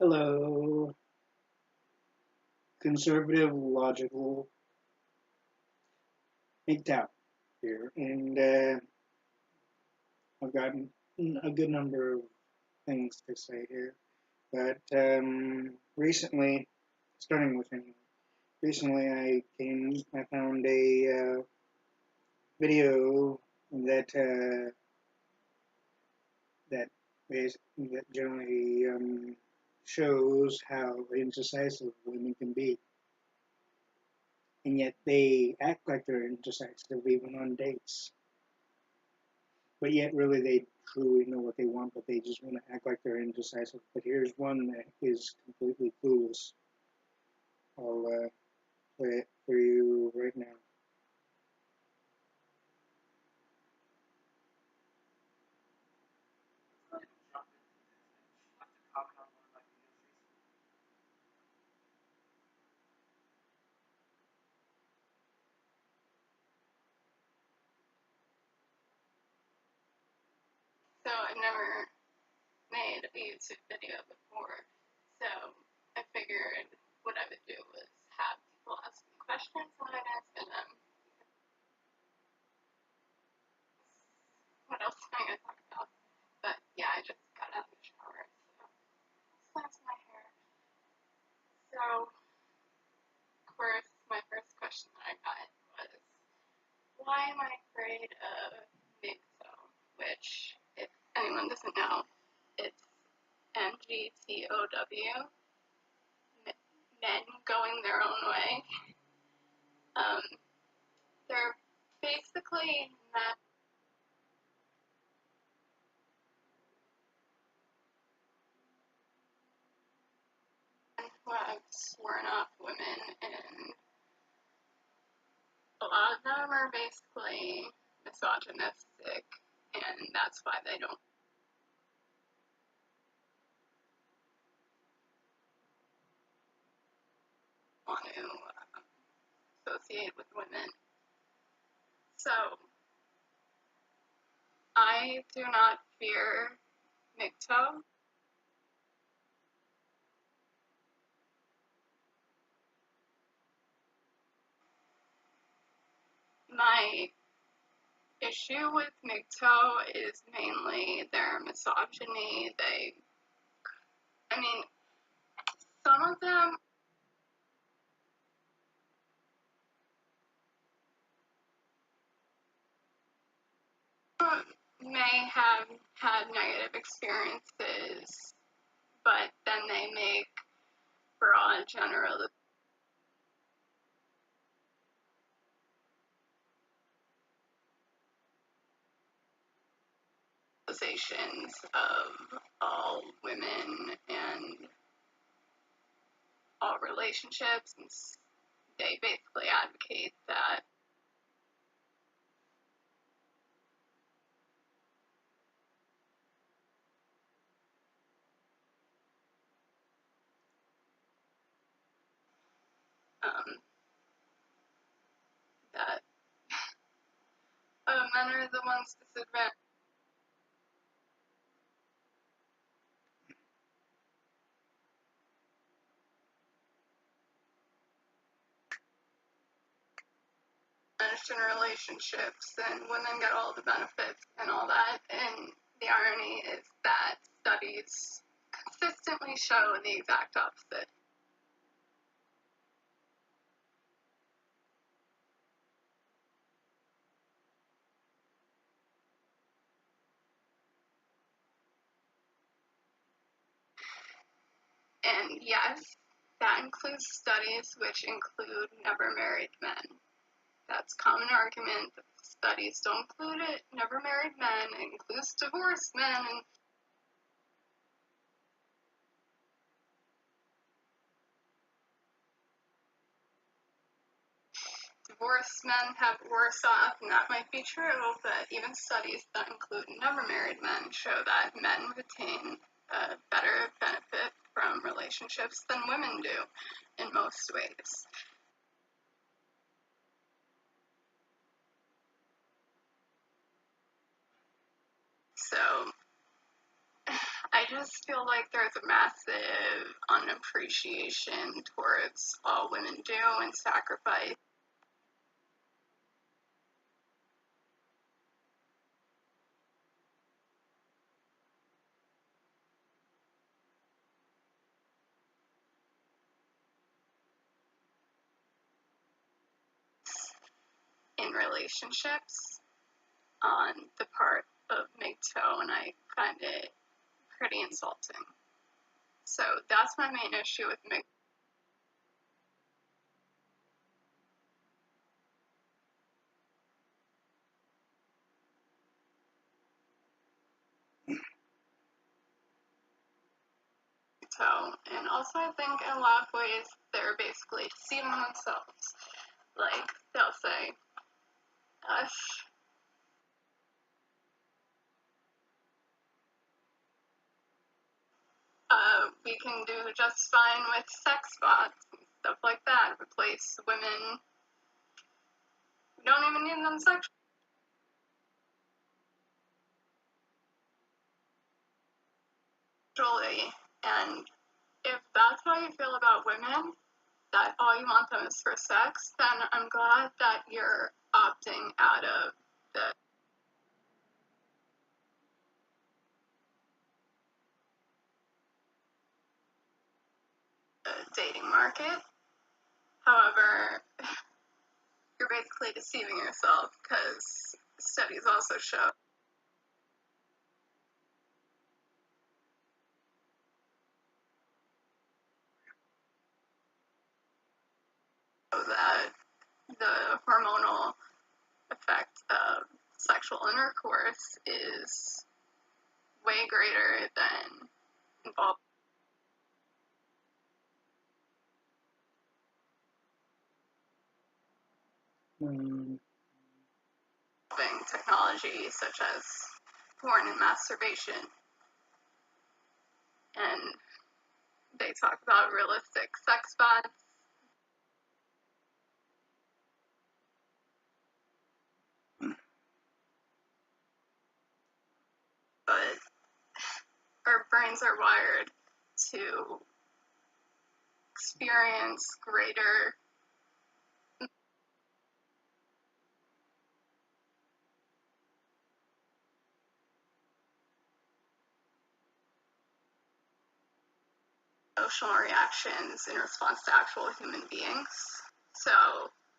Hello, conservative, logical Mgtow here, and I've gotten a good number of things to say here. But recently, starting with anyway, recently I found a video that that that generally shows how indecisive women can be, and yet they act like they're indecisive even on dates. But yet really they truly know what they want, but they just want to act like they're indecisive. But here's one that is completely clueless. I'll play it for you right now. So I've never made a YouTube video before, so I figured what I would do was have people ask me questions and I'd answer them. What else am I going to talk about? But yeah, I just got out of the shower, so that's my hair. So, of course, my first question that I got was, why am I afraid of Mgtow? Which, if anyone doesn't know, it's Mgtow, men going their own way. They're basically men who have sworn off women, and a lot of them are basically misogynistic, and that's why they don't want to associate with women. So, I do not fear Mgtow. My issue with Mgtow is mainly their misogyny. Some of them may have had negative experiences, but then they make broad generalizations of all women and all relationships, and they basically advocate that um, that men are the ones disadvantaged. In relationships and women get all the benefits and all that, and the irony is that studies consistently show the exact opposite. And yes, that includes studies which include never married men. That's a common argument that studies don't include it. Never married men, it includes divorced men, and divorced men have worse off, and that might be true, but even studies that include never married men show that men retain a better benefit from relationships than women do in most ways. So I just feel like there's a massive unappreciation towards all women do and sacrifice. In relationships on the part of Mgtow, and I find it pretty insulting. So that's my main issue with Mgtow. And also, I think in a lot of ways they're basically deceiving themselves. Like, they'll say, we can do just fine with sex bots and stuff like that. Replace women. We don't even need them sexually. And if that's how you feel about women, that all you want them is for sex, then I'm glad that you're opting out of the dating market. However, you're basically deceiving yourself because studies also show that the hormonal effect of sexual intercourse is way greater than involving technology such as porn and masturbation. And they talk about realistic sex bots. But our brains are wired to experience greater emotional reactions in response to actual human beings. So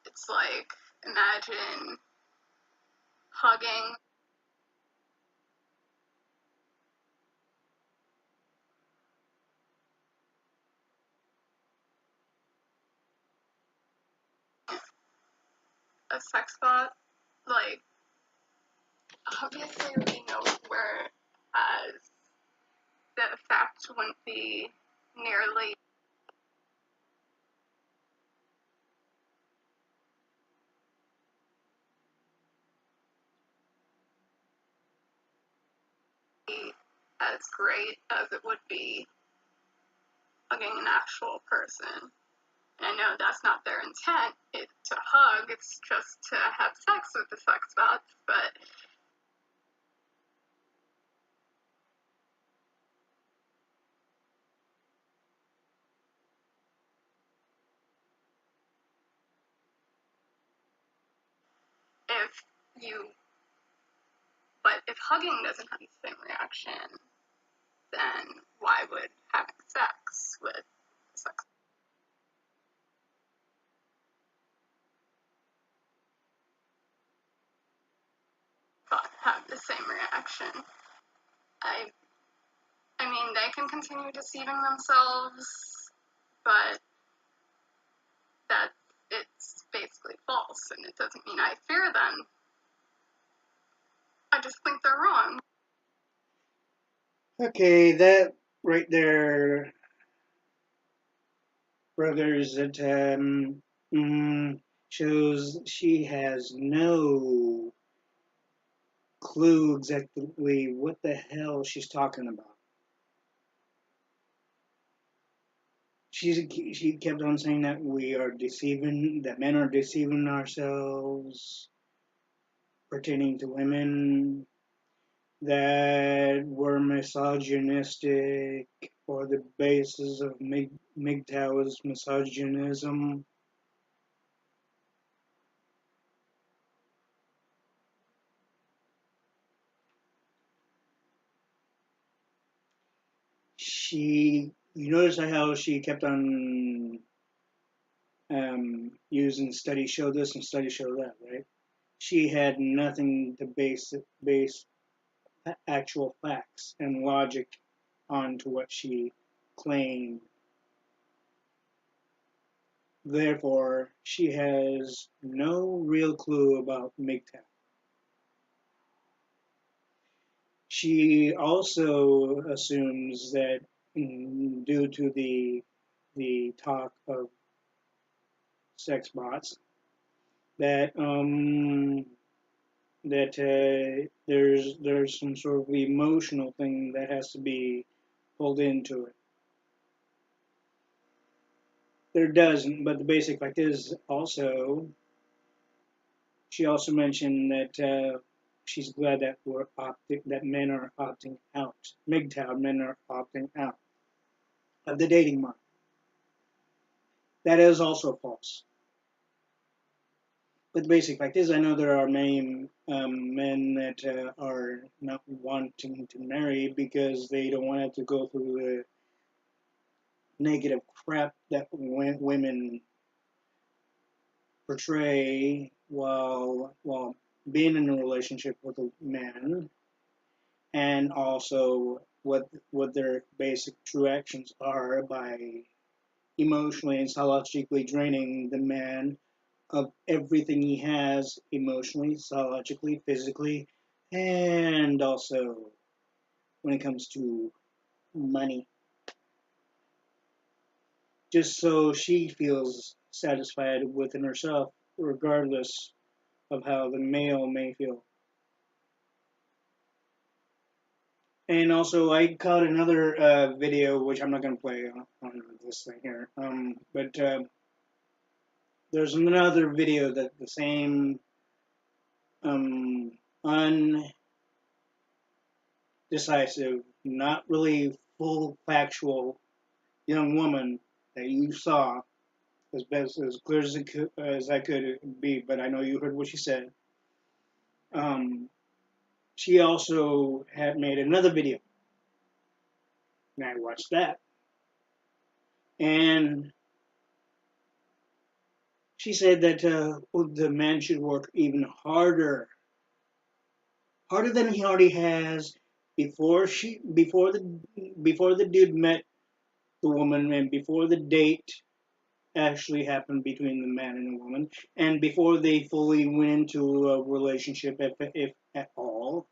it's like, imagine hugging a sex bot. Like, obviously we know where as the effect wouldn't be nearly as great as it would be hugging an actual person. And I know that's not their intent, to hug, it's just to have sex with the sex bots, but if you if hugging doesn't have the same reaction, then why would having sex with sex bot have the same reaction? I I mean, they can continue deceiving themselves, but that it's basically false, and it doesn't mean I fear them. I just think they're wrong. Okay, that right there, brothers, that shows she has no clue exactly what the hell she's talking about. She kept on saying that we are deceiving, that men are deceiving ourselves, pertaining to women, that we're misogynistic, or the basis of Mgtow is misogynism. You notice how she kept on using studies show this and studies show that, right? She had nothing to base actual facts and logic onto what she claimed. Therefore, she has no real clue about Mgtow. She also assumes that due to the talk of sex bots, that there's some sort of emotional thing that has to be pulled into it. There doesn't, but the basic fact is also. She also mentioned that she's glad that that men are opting out. Mgtow men are opting out of the dating market. That is also false. But the basic fact is, I know there are many men that are not wanting to marry because they don't want to have to go through the negative crap that women portray while being in a relationship with a man, and also what their basic true actions are by emotionally and psychologically draining the man of everything he has emotionally, psychologically, physically, and also when it comes to money. Just so she feels satisfied within herself, regardless of how the male may feel. And also, I caught another video, which I'm not going to play on this thing here. But there's another video that the same undecisive, not really full factual young woman that you saw as best as clear as I could be. But I know you heard what she said. Um, she also had made another video, and I watched that, and she said that the man should work even harder than he already has before the dude met the woman, and before the date actually happened between the man and the woman, and before they fully went into a relationship, if at all,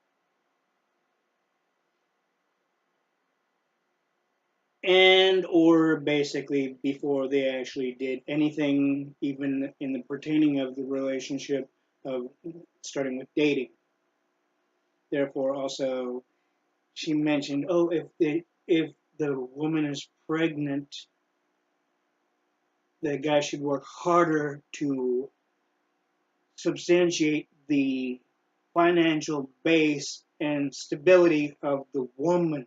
and or basically before they actually did anything, even in the pertaining of the relationship of starting with dating. Therefore, also she mentioned, oh, if the woman is pregnant, the guy should work harder to substantiate the financial base and stability of the woman.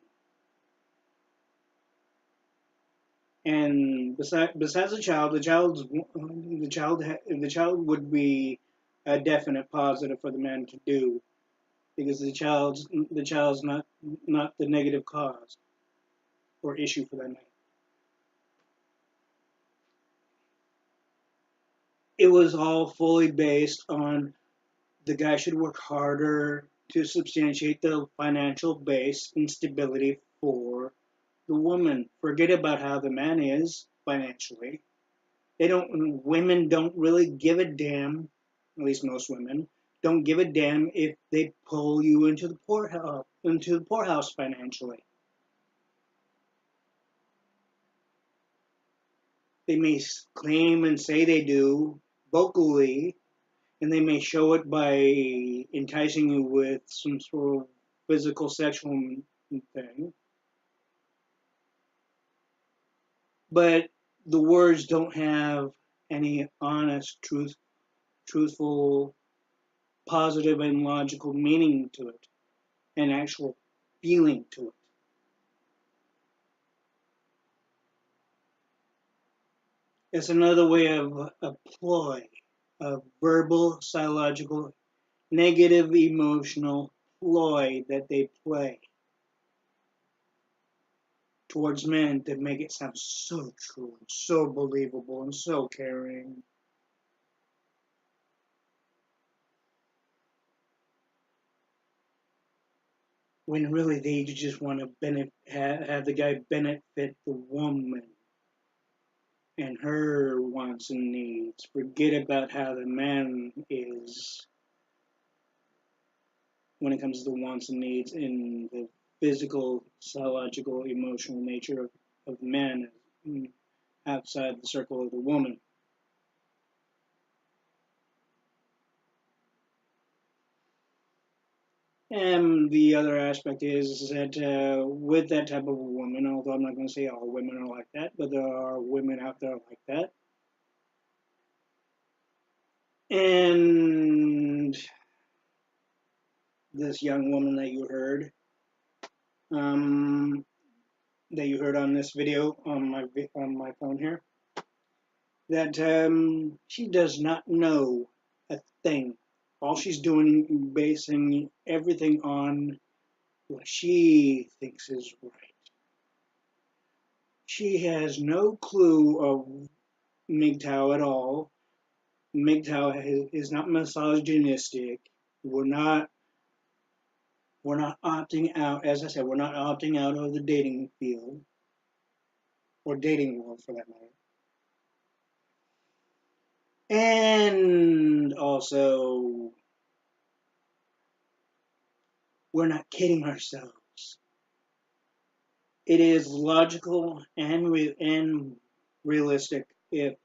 And besides the child would be a definite positive for the man to do, because the child's not the negative cause or issue for that man. It was all fully based on the guy should work harder to substantiate the financial base and stability for the woman. Forget about how the man is financially. Women don't really give a damn, at least most women, don't give a damn if they pull you into the poorhouse financially. They may claim and say they do vocally, and they may show it by enticing you with some sort of physical sexual thing, but the words don't have any honest truthful, positive and logical meaning to it, and actual feeling to it. It's another way of a ploy, a verbal, psychological, negative emotional ploy that they play towards men to make it sound so true and so believable and so caring. When really they just want to have the guy benefit the woman and her wants and needs. Forget about how the man is when it comes to the wants and needs in the physical, psychological, emotional nature of men outside the circle of the woman. And the other aspect is that with that type of a woman, although I'm not going to say all women are like that, but there are women out there like that. And this young woman um, that you heard on this video on my phone here, that she does not know a thing. All she's doing, basing everything on what she thinks is right. She has no clue of Mgtow at all. Mgtow is not misogynistic. We're not we're not opting out. As I said, we're not opting out of the dating field or dating world for that matter. And also, we're not kidding ourselves. It is logical and realistic if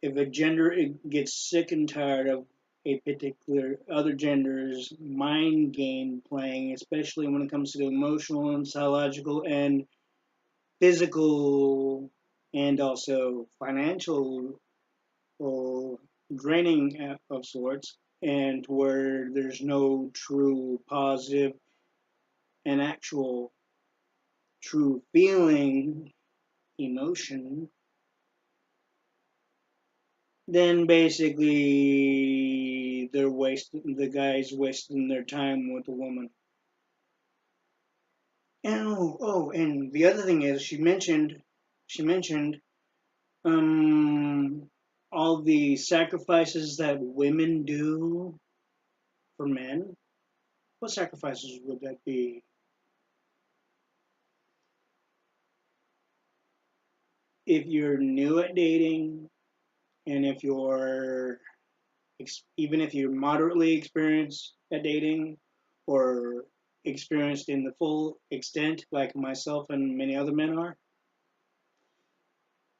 a gender gets sick and tired of a particular other gender's mind game playing, especially when it comes to the emotional and psychological and physical and also financial draining of sorts, and where there's no true positive and actual true feeling emotion, then basically the guy's wasting their time with the woman. And and the other thing is she mentioned um all the sacrifices that women do for men. What sacrifices would that be? If you're new at dating, and if you're even if you're moderately experienced at dating, or experienced in the full extent, like myself and many other men are,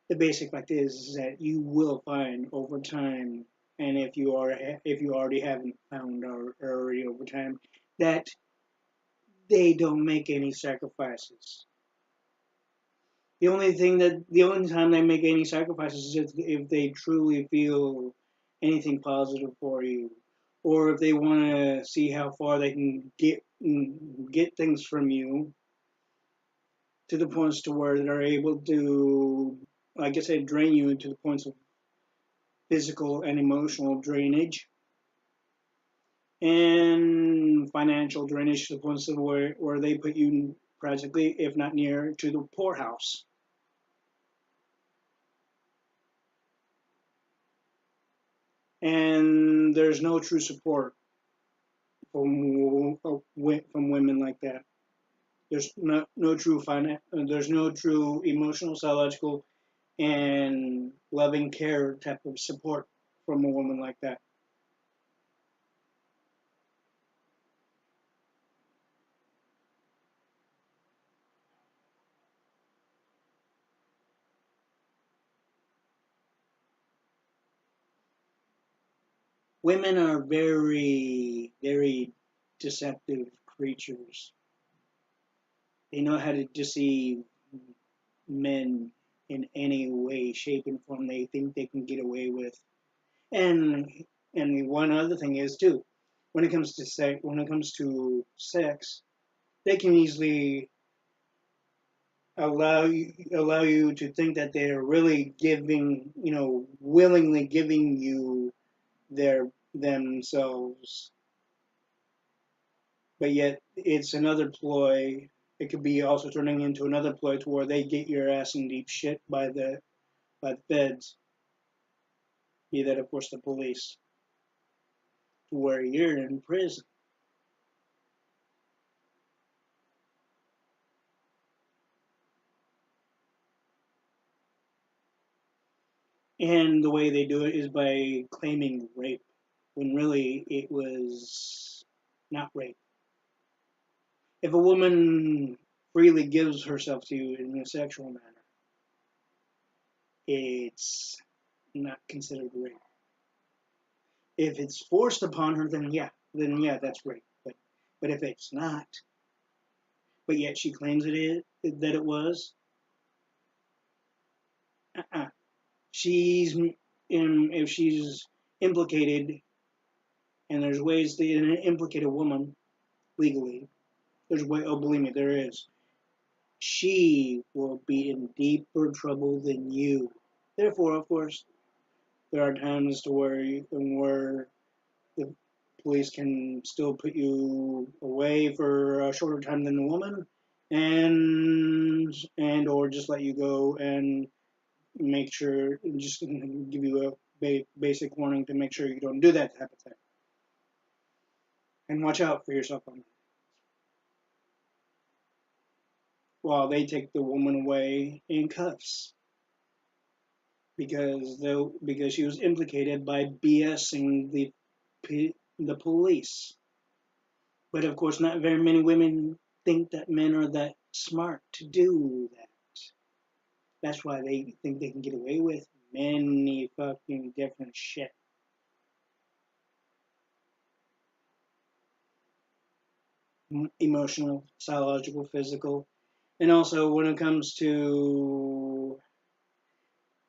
the basic fact is that you will find over time, and if you already haven't found already over time, that they don't make any sacrifices. The only time they make any sacrifices is if they truly feel anything positive for you, or if they want to see how far they can get things from you to the points to where they're able to, like I said, drain you into the points of physical and emotional drainage and financial drainage to the points of where they put you practically, if not near, to the poorhouse. And there's no true support from women like that. There's no true there's no true emotional, psychological, and loving care type of support from a woman like that. Women are very, very deceptive creatures. They know how to deceive men in any way, shape, and form they think they can get away with. And one other thing is too, when it comes to sex, they can easily allow you to think that they're really giving, willingly giving you their themselves, but yet it's another ploy. It could be also turning into another ploy to where they get your ass in deep shit by the feds, be that of course the police, to where you're in prison. And the way they do it is by claiming rape, when really it was not rape. If a woman freely gives herself to you in a sexual manner, it's not considered rape. If it's forced upon her, then yeah, that's rape. But if it's not, but yet she claims that it was, uh-uh. She's if she's implicated, and there's ways to implicate a woman legally. There's way. Oh, believe me, there is. She will be in deeper trouble than you. Therefore, of course, there are times to where the police can still put you away for a shorter time than the woman, and or just let you go and make sure, just give you a basic warning to make sure you don't do that type of thing, and watch out for yourself on that. While they take the woman away in cuffs because she was implicated by BSing the police. But of course, not very many women think that men are that smart to do that. That's why they think they can get away with many fucking different shit. Emotional, psychological, physical. And also, when it comes to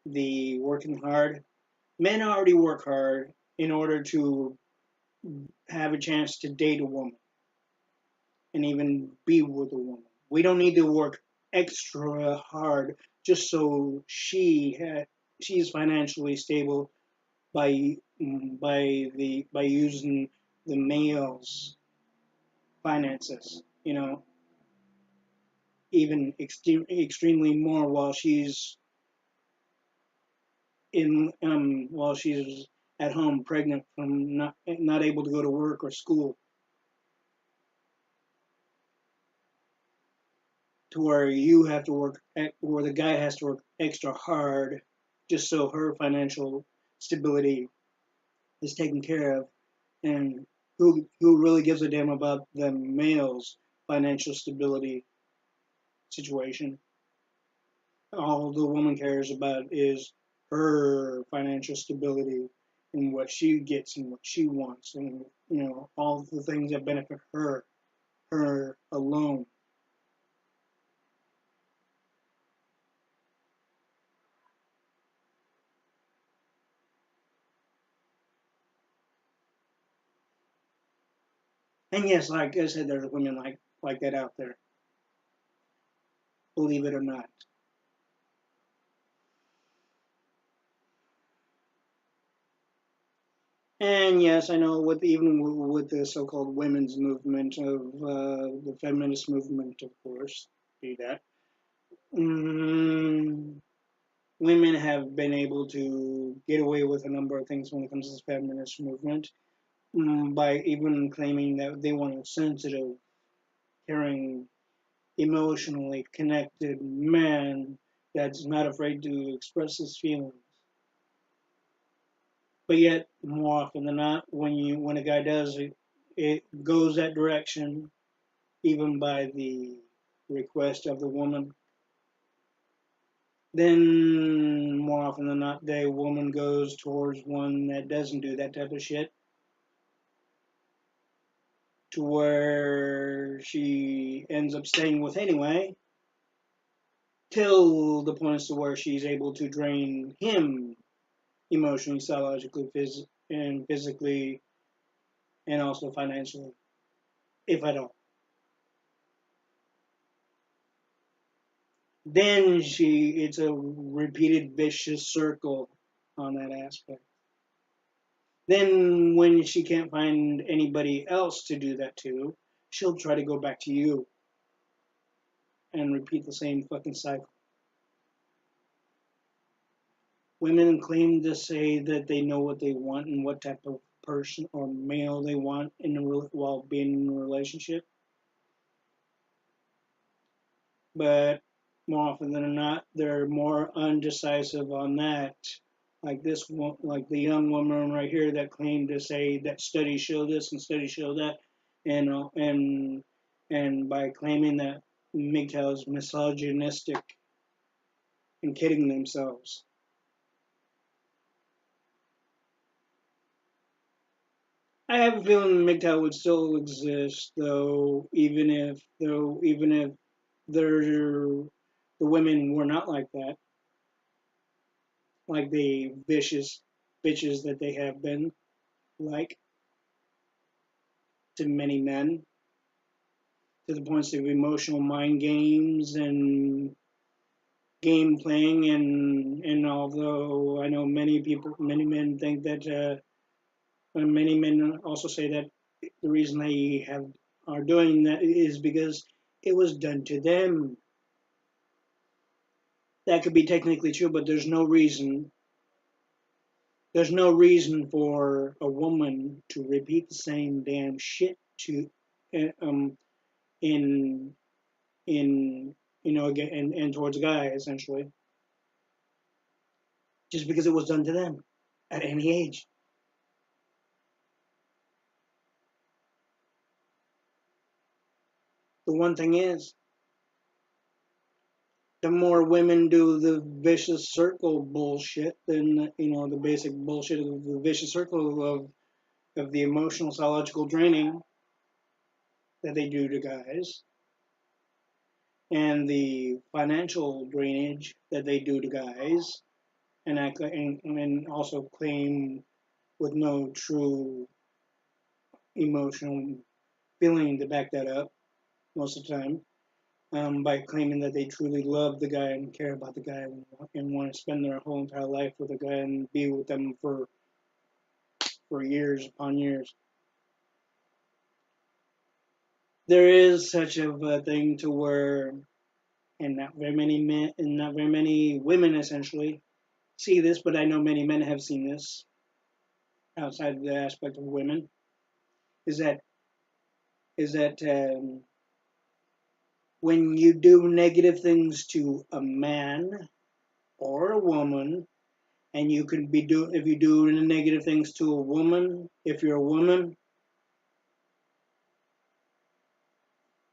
the working hard, men already work hard in order to have a chance to date a woman and even be with a woman. We don't need to work extra hard just so she's financially stable by using the male's finances. Even extremely more while she's at home pregnant from not able to go to work or school, to where you have to work where the guy has to work extra hard just so her financial stability is taken care of. And who really gives a damn about the male's financial stability situation? All the woman cares about is her financial stability and what she gets and what she wants, and all the things that benefit her alone. And yes, like I said, there's women like that out there, believe it or not. And yes, I know even with the so-called women's movement of the feminist movement, of course, be that. Mm, Women have been able to get away with a number of things when it comes to the feminist movement, by even claiming that they want a sensitive, caring, emotionally connected man that's not afraid to express his feelings. But yet, more often than not, when a guy does it goes that direction, even by the request of the woman. Then more often than not, the woman goes towards one that doesn't do that type of shit, to where she ends up staying with anyway, till the point to where she's able to drain him emotionally, psychologically, and physically, and also financially, if at all. then it's a repeated vicious circle on that aspect. Then when she can't find anybody else to do that to, she'll try to go back to you and repeat the same fucking cycle. Women claim to say that they know what they want and what type of person or male they want while being in a relationship, but more often than not, they're more undecisive on that. Like like the young woman right here that claimed to say that studies show this and studies show that, and uh, and and by claiming that Mgtow is misogynistic and kidding themselves. I have a feeling Mgtow would still exist, even if the women were not like that, like the vicious bitches that they have been, like to many men, to the points of emotional mind games and game playing, and although I know many men think that, many men also say that the reason they have are doing that is because it was done to them. That could be technically true, but there's no reason for a woman to repeat the same damn shit to um in in again and towards a guy essentially, just because it was done to them at any age. The one thing is, the more women do the vicious circle bullshit, then the basic bullshit of the vicious circle of the emotional psychological draining that they do to guys, and the financial drainage that they do to guys, and also claim with no true emotional feeling to back that up most of the time, by claiming that they truly love the guy and care about the guy and want to spend their whole entire life with the guy and be with them for years upon years. There is such of a thing to where, and not very many men and not very many women essentially see this, but I know many men have seen this outside of the aspect of women, is that when you do negative things to a man or a woman, and you can be do if you do negative things to a woman, if you're a woman,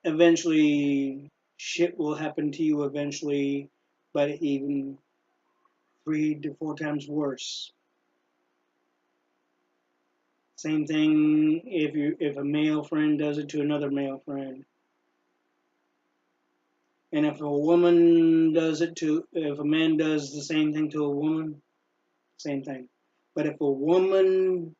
eventually shit will happen to you eventually, but even 3 to 4 times worse. Same thing if a male friend does it to another male friend. And if a man does the same thing to a woman, same thing. But if a woman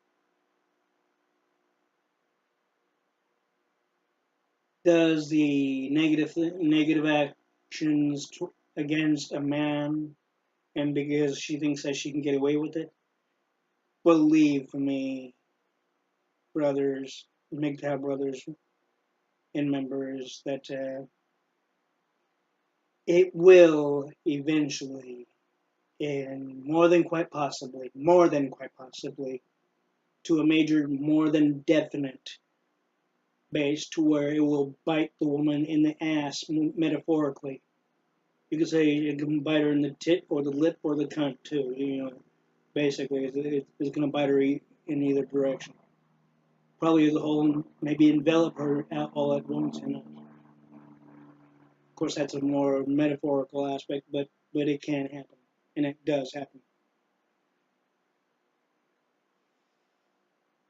does the negative actions against a man, and because she thinks that she can get away with it, believe me, brothers, Mgtow brothers and members, that it will eventually, and more than quite possibly, to a major, more than definite base, to where it will bite the woman in the ass, metaphorically. You could say it can bite her in the tit or the lip or the cunt too. Basically, it's going to bite her in either direction. Probably as a whole, maybe envelop her all at once. Of course, that's a more metaphorical aspect, but it can happen, and it does happen.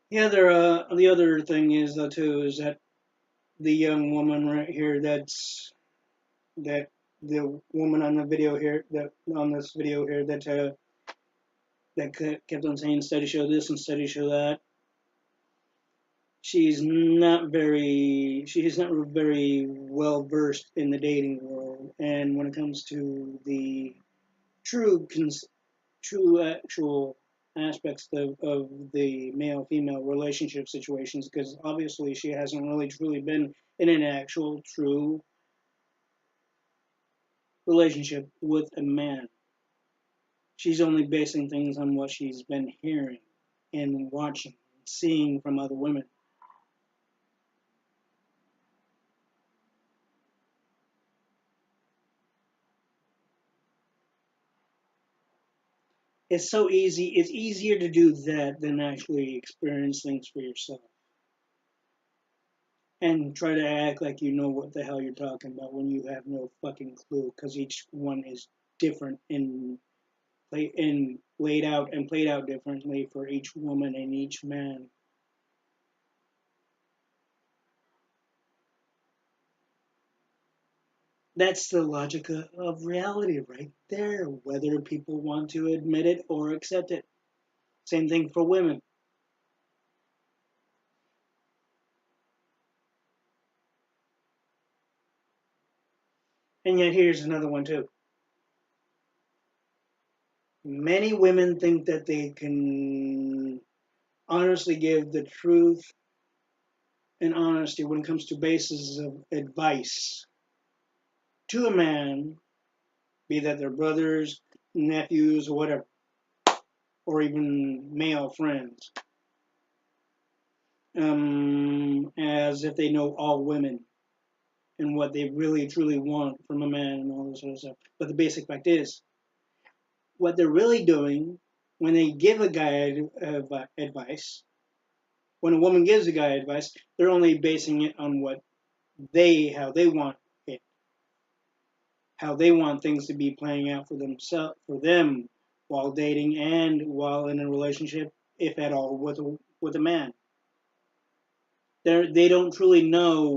The other thing is though too is that the young woman right here, that the woman on the video here, that on this video here, that kept on saying study show this and study show that. She's not very well versed in the dating world. and when it comes to the true true actual aspects of the male female relationship situations, because obviously she hasn't really truly been in an actual true relationship with a man. She's only basing things on what she's been hearing and watching and seeing from other women. It's so easy. It's easier to do that than actually experience things for yourself and try to act like you know what the hell you're talking about when you have no fucking clue, because each one is different and laid out and played out differently for each woman and each man. That's the logic of reality right there, whether people want to admit it or accept it. Same thing for women. And yet here's another one too. Many women think that they can honestly give the truth and honesty when it comes to basis of advice to a man, be that their brothers, nephews, or whatever, or even male friends, as if they know all women and what they really truly want from a man and all this sort of stuff. But the basic fact is, what they're really doing when they give a guy advice, when a woman gives a guy advice, they're only basing it on how they want it, how they want things to be playing out for themselves, for them, while dating and while in a relationship, if at all, with a man. They don't truly know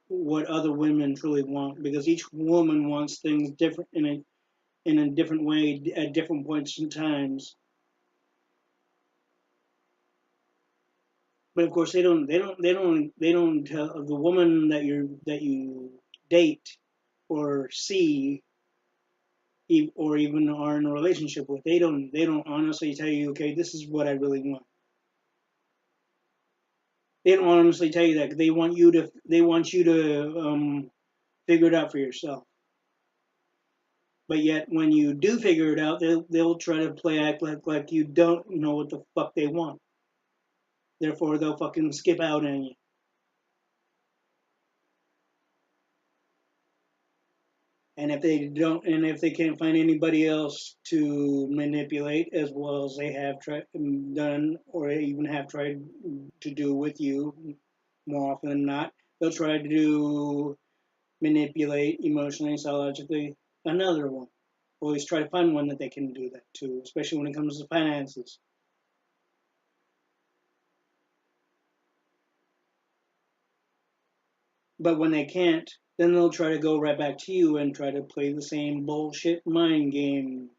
what other women truly want, because each woman wants things different in a different way at different points in times. But of course, they don't tell the woman that you date or see or even are in a relationship with. They don't honestly tell you, okay, this is what I really want. They don't honestly tell you that. They want you to figure it out for yourself. But yet, when you do figure it out, they'll try to play act like you don't know what the fuck they want. Therefore, they'll fucking skip out on you. And if they can't find anybody else to manipulate as well as they have done, or even have tried to do with you, more often than not, they'll try to manipulate emotionally, psychologically another one. Always try to find one that they can do that to, especially when it comes to finances. But when they can't, then they'll try to go right back to you and try to play the same bullshit mind game.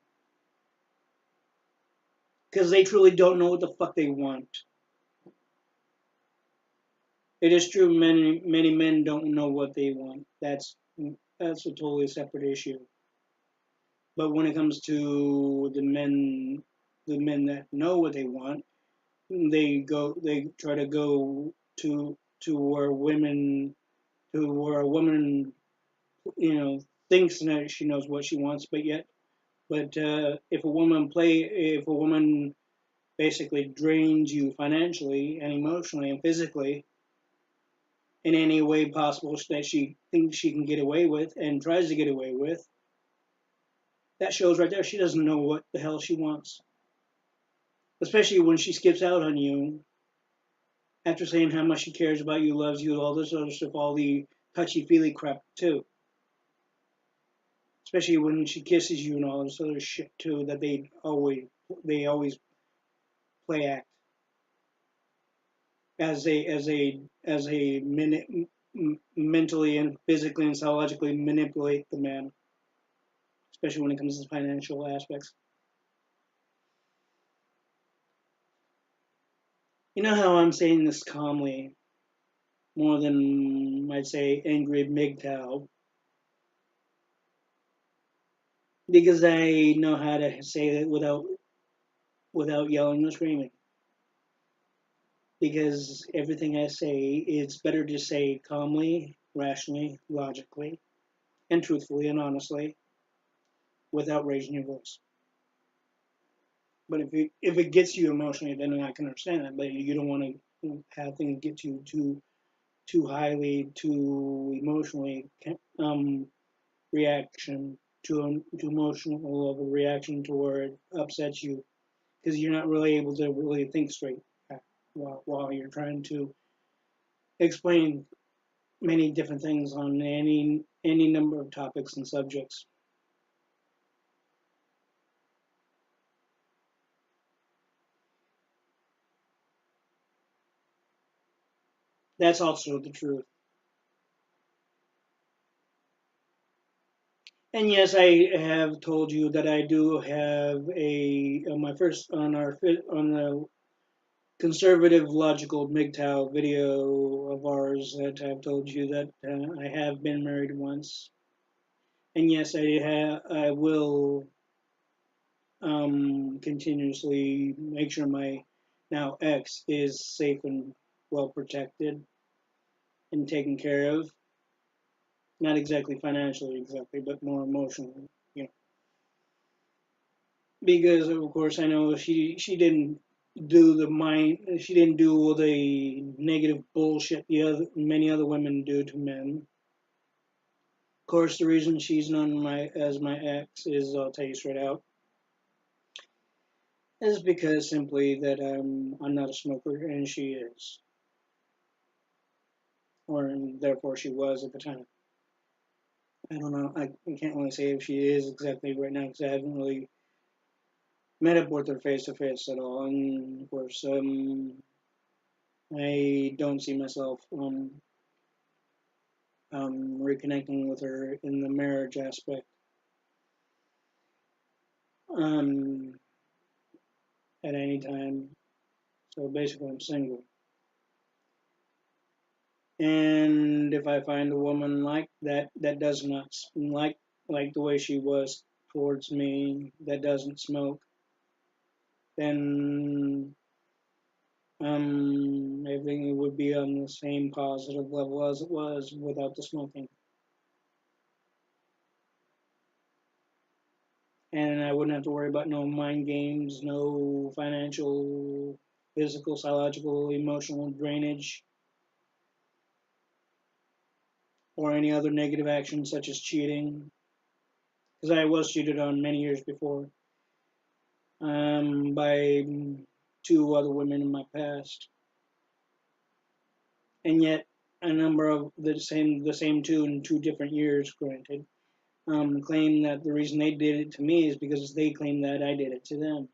Because they truly don't know what the fuck they want. It is true, many men don't know what they want. That's a totally separate issue. But when it comes to the men that know what they want, they try to go to where women to where a woman, thinks that she knows what she wants, but if a woman basically drains you financially and emotionally and physically in any way possible that she thinks she can get away with and tries to get away with, that shows right there she doesn't know what the hell she wants. Especially when she skips out on you after saying how much she cares about you, loves you, all this other stuff, all the touchy feely crap too. Especially when she kisses you and all this other shit too that they always play act as a mentally and physically and psychologically manipulate the man, especially when it comes to financial aspects. You know how I'm saying this calmly, more than I'd say angry Mgtow. because I know how to say it without yelling or screaming. Because everything I say, it's better to say calmly, rationally, logically, and truthfully and honestly without raising your voice. But if it gets you emotionally, then I can understand that. But you don't want to have things get you too highly, too emotionally reaction, too emotional of a reaction to where it upsets you because you're not really able to really think straight while you're trying to explain many different things on any number of topics and subjects. That's also the truth. And yes, I have told you that I do have a on my first on the conservative logical Mgtow video of ours that I've told you that I have been married once. And yes, I will continuously make sure my now ex is safe and well protected and taken care of. Not exactly financially, exactly, but more emotionally. You know, because of course I know she didn't she didn't do all the negative bullshit many other women do to men. Of course, the reason she's known as my ex is I'll tell you straight out is because simply that I'm not a smoker and she is, or therefore she was at the time. I don't know. I can't really say if she is exactly right now because I haven't really met up with her face to face at all. And of course, I don't see myself reconnecting with her in the marriage aspect um, at any time. So basically, I'm single. And if I find a woman like that that does not like the way she was towards me, that doesn't smoke, then everything would be on the same positive level as it was without the smoking. And I wouldn't have to worry about no mind games, no financial, physical, psychological, emotional drainage, or any other negative actions such as cheating. Because I was cheated on many years before by two other women in my past, and yet a number of the same two in 2 different years, granted, claim that the reason they did it to me is because they claim that I did it to them.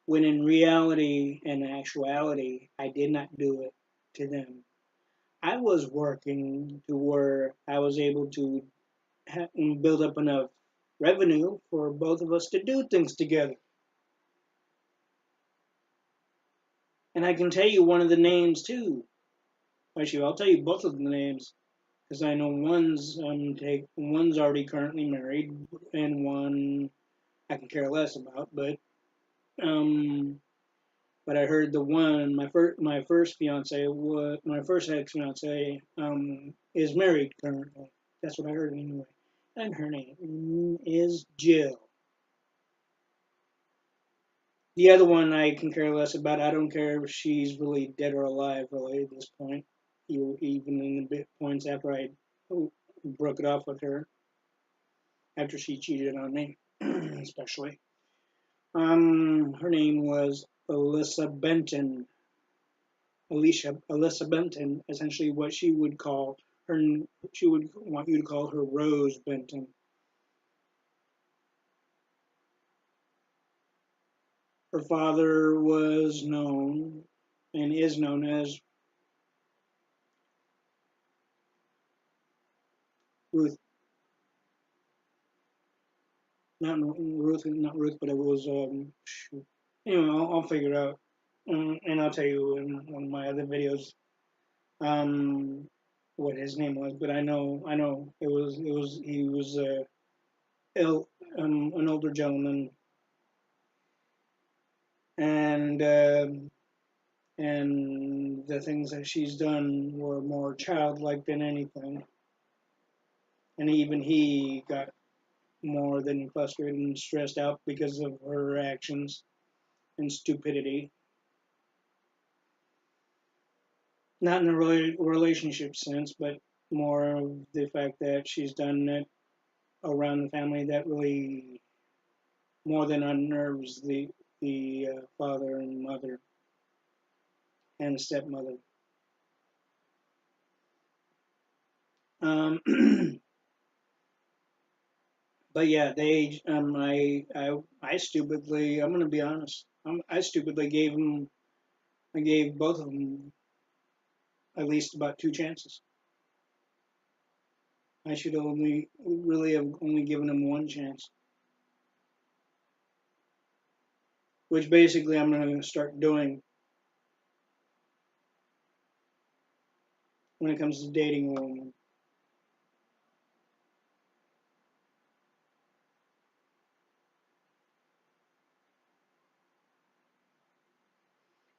When in reality and actuality, I did not do it to them. I was working to where I was able to build up enough revenue for both of us to do things together. And I can tell you one of the names too. Actually, I'll tell you both of the names because I know one's already currently married, and one I can care less about. Um, but I heard the one my first ex fiance is married currently. That's what I heard anyway. And her name is Jill. The other one I can care less about. I don't care if she's really dead or alive, really, at this point. Even in the bit points after I broke it off with her, after she cheated on me, especially. Her name was Alyssa Benton. Alyssa Benton, essentially what she would call her, she would want you to call her Rose Benton. Her father was known and is known as Ruth, not Ruth, but it was shoot. Anyway, I'll figure it out, and I'll tell you in one of my other videos um, what his name was, but I know he was ill, an older gentleman, and and the things that she's done were more childlike than anything, and even he got more than frustrated and stressed out because of her actions and stupidity. Not in a relationship sense, but more of the fact that she's done it around the family that really more than unnerves the father and mother and stepmother. Um, but yeah, I stupidly, I'm gonna be honest, I stupidly I gave both of them at least about two chances. I should only really have only given them one chance, which basically I'm gonna start doing when it comes to dating a woman.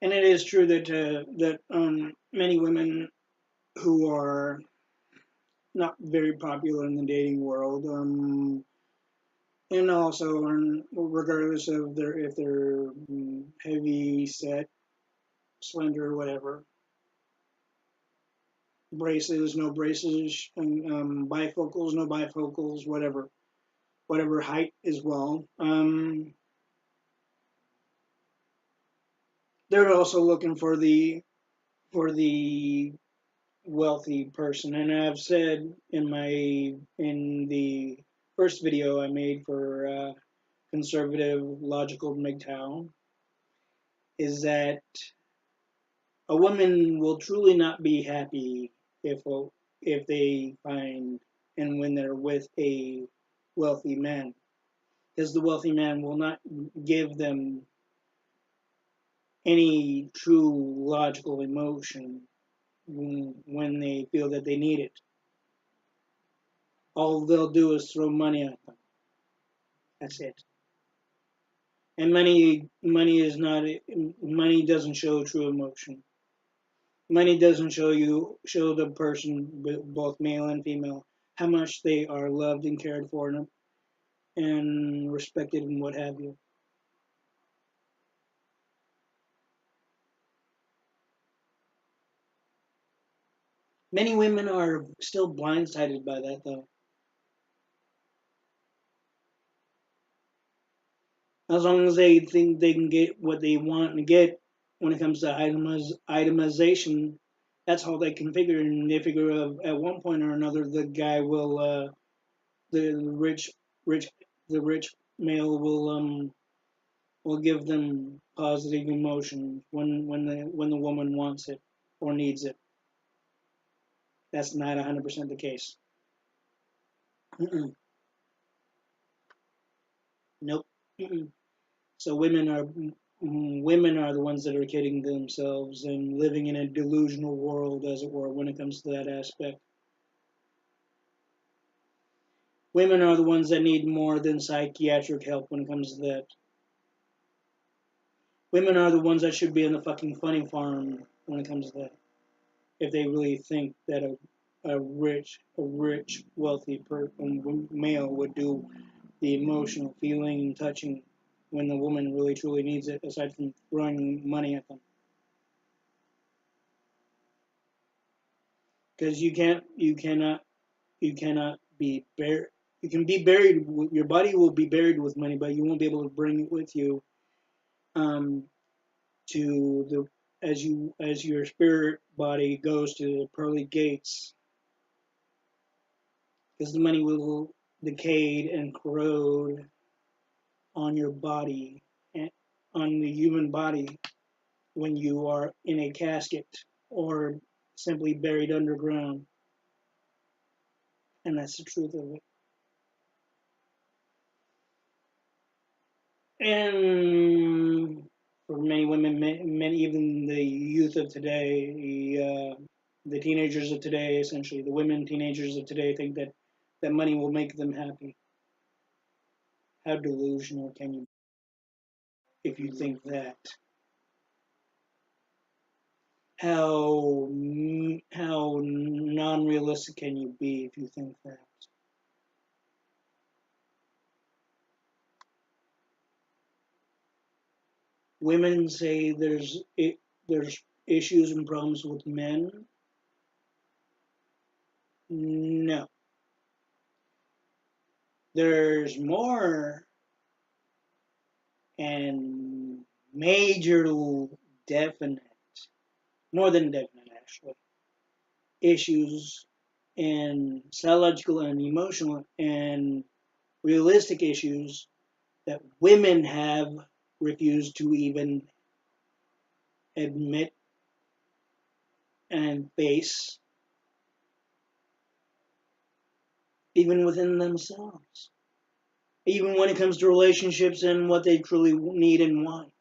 And it is true that many women who are not very popular in the dating world, and also regardless of their if they're heavy set, slender, whatever, braces, no braces, and bifocals, no bifocals, whatever height as well. They're also looking for the wealthy person, and I've said in the first video I made for conservative logical Mgtow is that a woman will truly not be happy if they find and when they're with a wealthy man, because the wealthy man will not give them any true logical emotion when they feel that they need it. All they'll do is throw money at them. That's it. And money is not money doesn't show true emotion. Money doesn't show the person, both male and female, how much they are loved and cared for and respected and what have you. Many women are still blindsided by that though. As long as they think they can get what they want to get when it comes to itemization, that's how they can figure. And they figure at one point or another, the guy will, the rich, the rich male will give them positive emotion when the woman wants it or needs it. That's not 100% the case. Mm-mm. Nope. Mm-mm. So women are the ones that are kidding themselves and living in a delusional world, as it were, when it comes to that aspect. Women are the ones that need more than psychiatric help when it comes to that. Women are the ones that should be in the fucking funny farm when it comes to that. If they really think that a rich, wealthy male would do the emotional, feeling, and touching when the woman really truly needs it, aside from throwing money at them. Because you cannot be buried. You can be buried. Your body will be buried with money, but you won't be able to bring it with you um, to the as your spirit body goes to the pearly gates, because the money will decayed and corrode on your body, and on the human body when you are in a casket or simply buried underground, and that's the truth of it. And for many women, many even the youth of today, The teenagers of today, essentially, the women teenagers of today think that money will make them happy. How delusional can you be if you think that? How non-realistic can you be if you think that? Women say there's issues and problems with men. No, there's more and major definite, more than definite actually, issues and psychological and emotional and realistic issues that women have refused to even admit and face, even within themselves, even when it comes to relationships and what they truly need and want.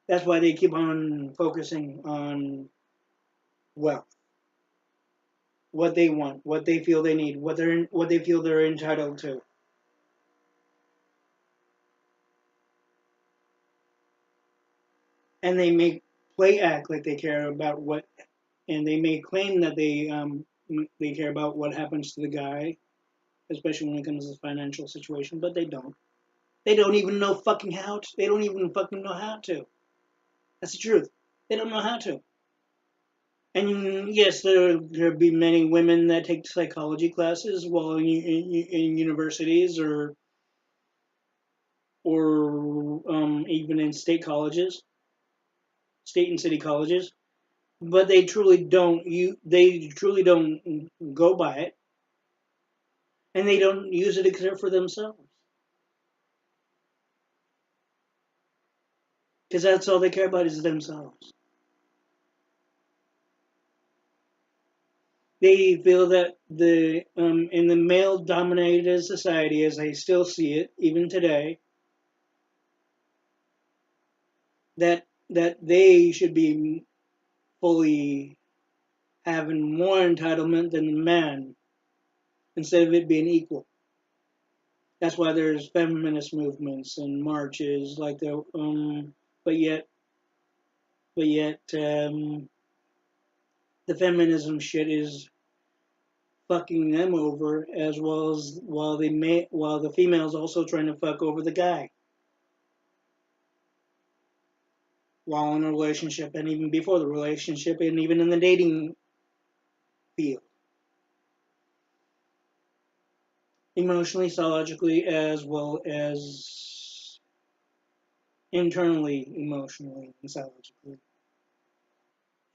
That's why they keep on focusing on wealth, what they want, what they feel they need, what they feel they're entitled to. And they may play act like they care about what, and they may claim that they care about what happens to the guy, especially when it comes to the financial situation, but they don't. They don't even know fucking how to. They don't even fucking know how to. That's the truth. They don't know how to. And yes, there be many women that take psychology classes while in universities or even in state colleges, state and city colleges. But they truly don't go by it, and they don't use it except for themselves, because that's all they care about is themselves. They feel that the in the male-dominated society, as I still see it even today, that they should be fully having more entitlement than the man instead of it being equal. That's why there's feminist movements and marches like but yet but yet the feminism shit is fucking them over as well as while the females also trying to fuck over the guy while in a relationship and even before the relationship and even in the dating field, emotionally, psychologically, as well as internally, emotionally, and psychologically,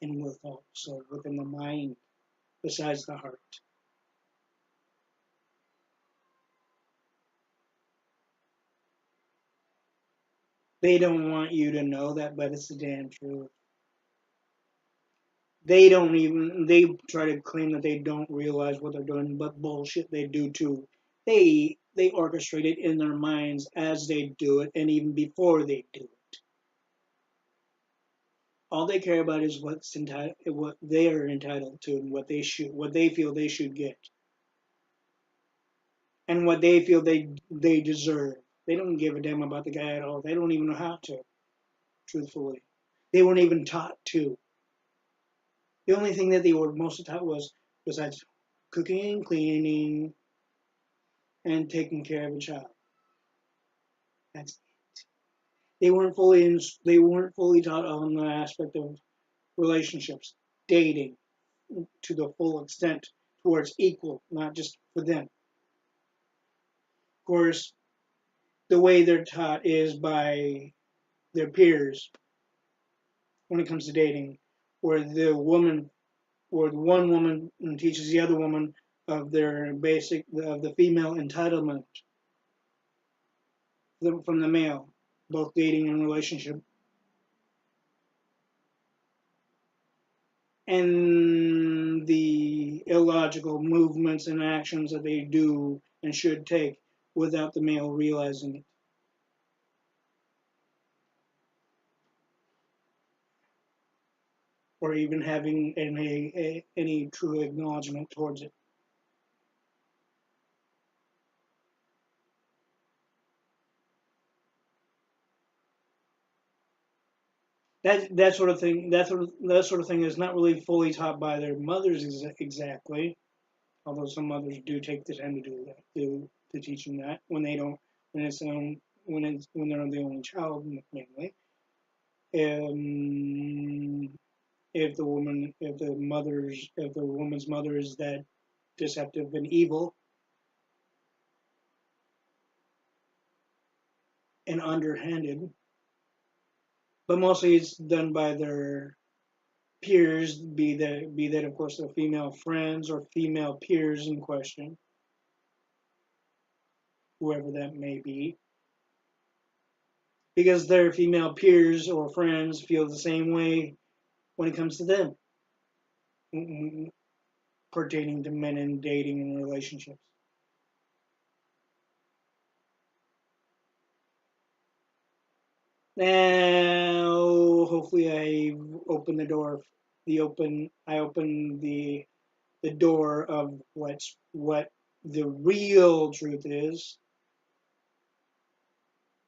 and with also within the mind, besides the heart. They don't want you to know that, but it's the damn truth. They try to claim that they don't realize what they're doing, but bullshit, they do too. They orchestrate it in their minds as they do it, and even before they do it. All they care about is what they are entitled to, and what they feel they should get, and what they feel they deserve. They don't give a damn about the guy at all. They don't even know how to. Truthfully, they weren't even taught to. The only thing that they were mostly taught was besides cooking, cleaning, and taking care of a child. That's they weren't fully taught on the aspect of relationships, dating to the full extent towards equal, not just for them. Of course, the way they're taught is by their peers when it comes to dating, where the one woman teaches the other woman of the female entitlement from the male, both dating and relationship, and the illogical movements and actions that they do and should take without the male realizing it. or even having any true acknowledgement towards it. That sort of thing that sort of thing is not really fully taught by their mothers exactly. Although some mothers do take the time to do that, to teach them that when they don't, when it's when they're the only child mainly. Um, if the woman's mother is that deceptive and evil and underhanded, but mostly it's done by their peers, be that of course the female friends or female peers in question, whoever that may be, because their female peers or friends feel the same way when it comes to them pertaining to men and dating and relationships. Now, hopefully, I open the door. I open the door of what the real truth is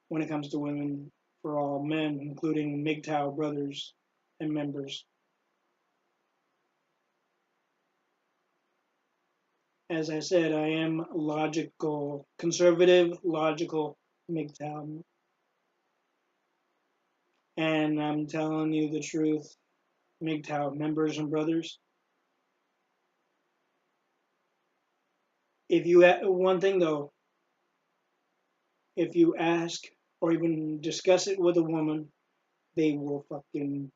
when it comes to women for all men, including Mgtow brothers and members. As I said, I am logical, conservative, logical Mgtow, and I'm telling you the truth, Mgtow members and brothers. If you one thing though, if you ask or even discuss it with a woman, they will fucking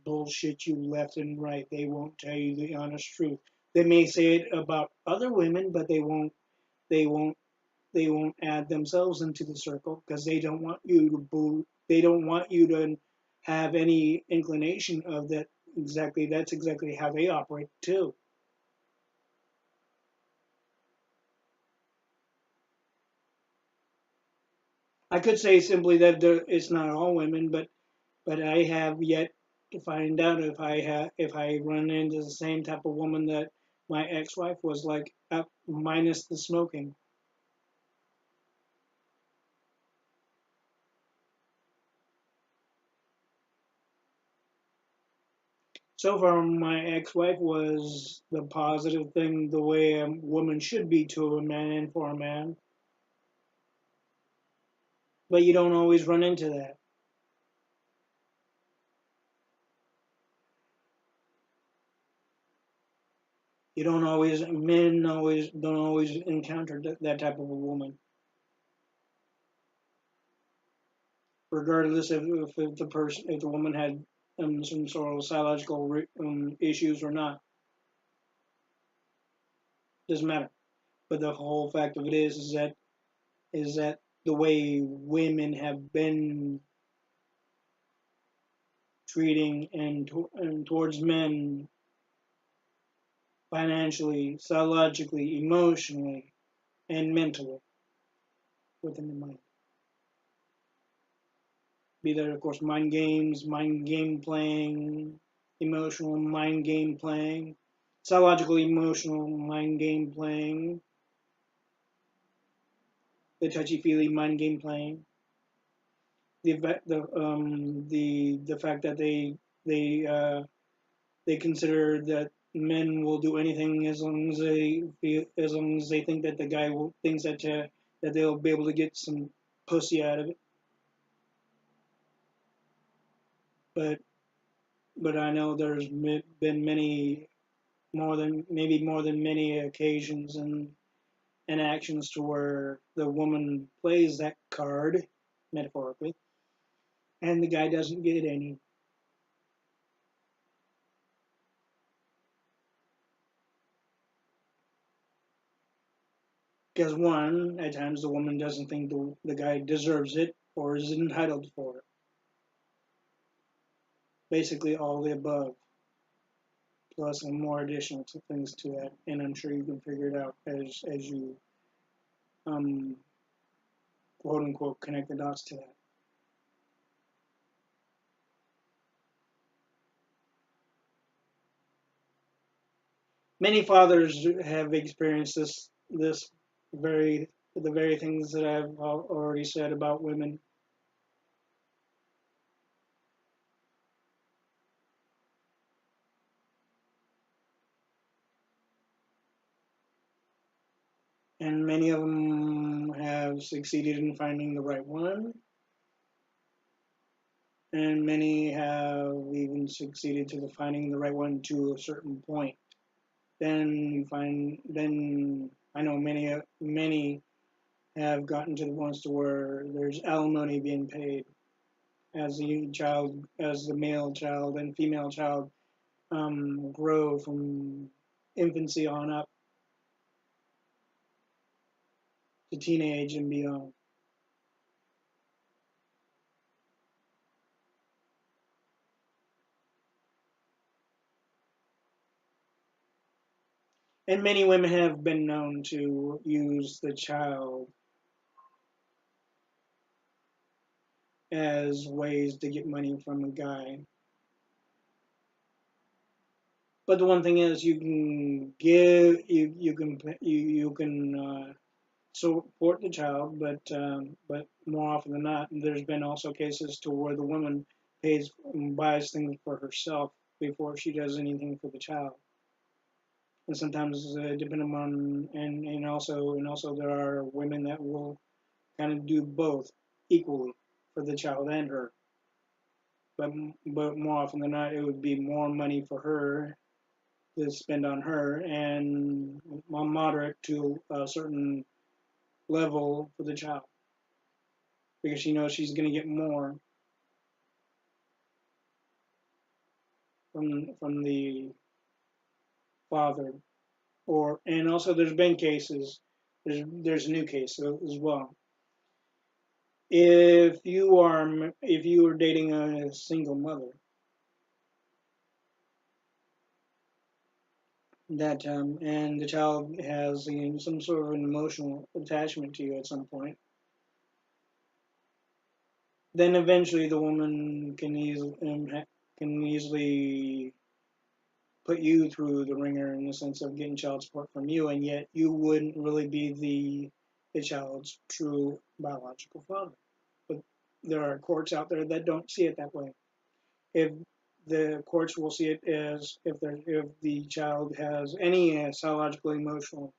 bullshit you left and right. They won't tell you the honest truth. They may say it about other women, but they won't they won't add themselves into the circle because they don't want you to they don't want you to have any inclination of that exactly that's exactly how they operate too. I could say simply that it's not all women, but I have yet to find out if I run into the same type of woman that my ex-wife was like, minus the smoking. So far, my ex-wife was the positive thing, the way a woman should be to a man and for a man. But you don't always run into that. Men always don't always encounter that type of a woman, regardless if if the woman had some sort of psychological issues or not. Doesn't matter. But the whole fact of it is that the way women have been treating and towards men financially, psychologically, emotionally, and mentally within the mind. Be that, of course, mind games, mind game playing, emotional mind game playing, psychological emotional mind game playing, the touchy feely mind game playing, the fact that they consider that men will do anything as long as they think that the guy thinks that they'll be able to get some pussy out of it. But I know there's been many more than many occasions and actions to where the woman plays that card metaphorically and the guy doesn't get any. Because one, at times the woman doesn't think the guy deserves it or is entitled for it. Basically, all the above, plus some more additional things to that, and I'm sure you can figure it out as you um, quote unquote connect the dots to that. Many fathers have experienced this very the very things that I've already said about women. And many of them have succeeded in finding the right one, and many have even succeeded to finding the right one to a certain point. Then I know many have gotten to the ones to where there's alimony being paid as the male child and female child grow from infancy on up to teenage and beyond. And many women have been known to use the child as ways to get money from a guy. But the one thing is, you can give you can support the child, but more often than not, there's been also cases to where the woman buys things for herself before she does anything for the child. And sometimes, depending on and also there are women that will kind of do both equally for the child and her. But more often than not, it would be more money for her to spend on her, and moderate to a certain level for the child, because she knows she's going to get more from the father. Or and also there's been cases. There's a new case as well. If you are dating a single mother, that and the child has some sort of an emotional attachment to you at some point, then eventually the woman can easily put you through the ringer in the sense of getting child support from you, and yet you wouldn't really be the child's true biological father. But there are courts out there that don't see it that way. If the courts will see it as if the child has any psychological emotional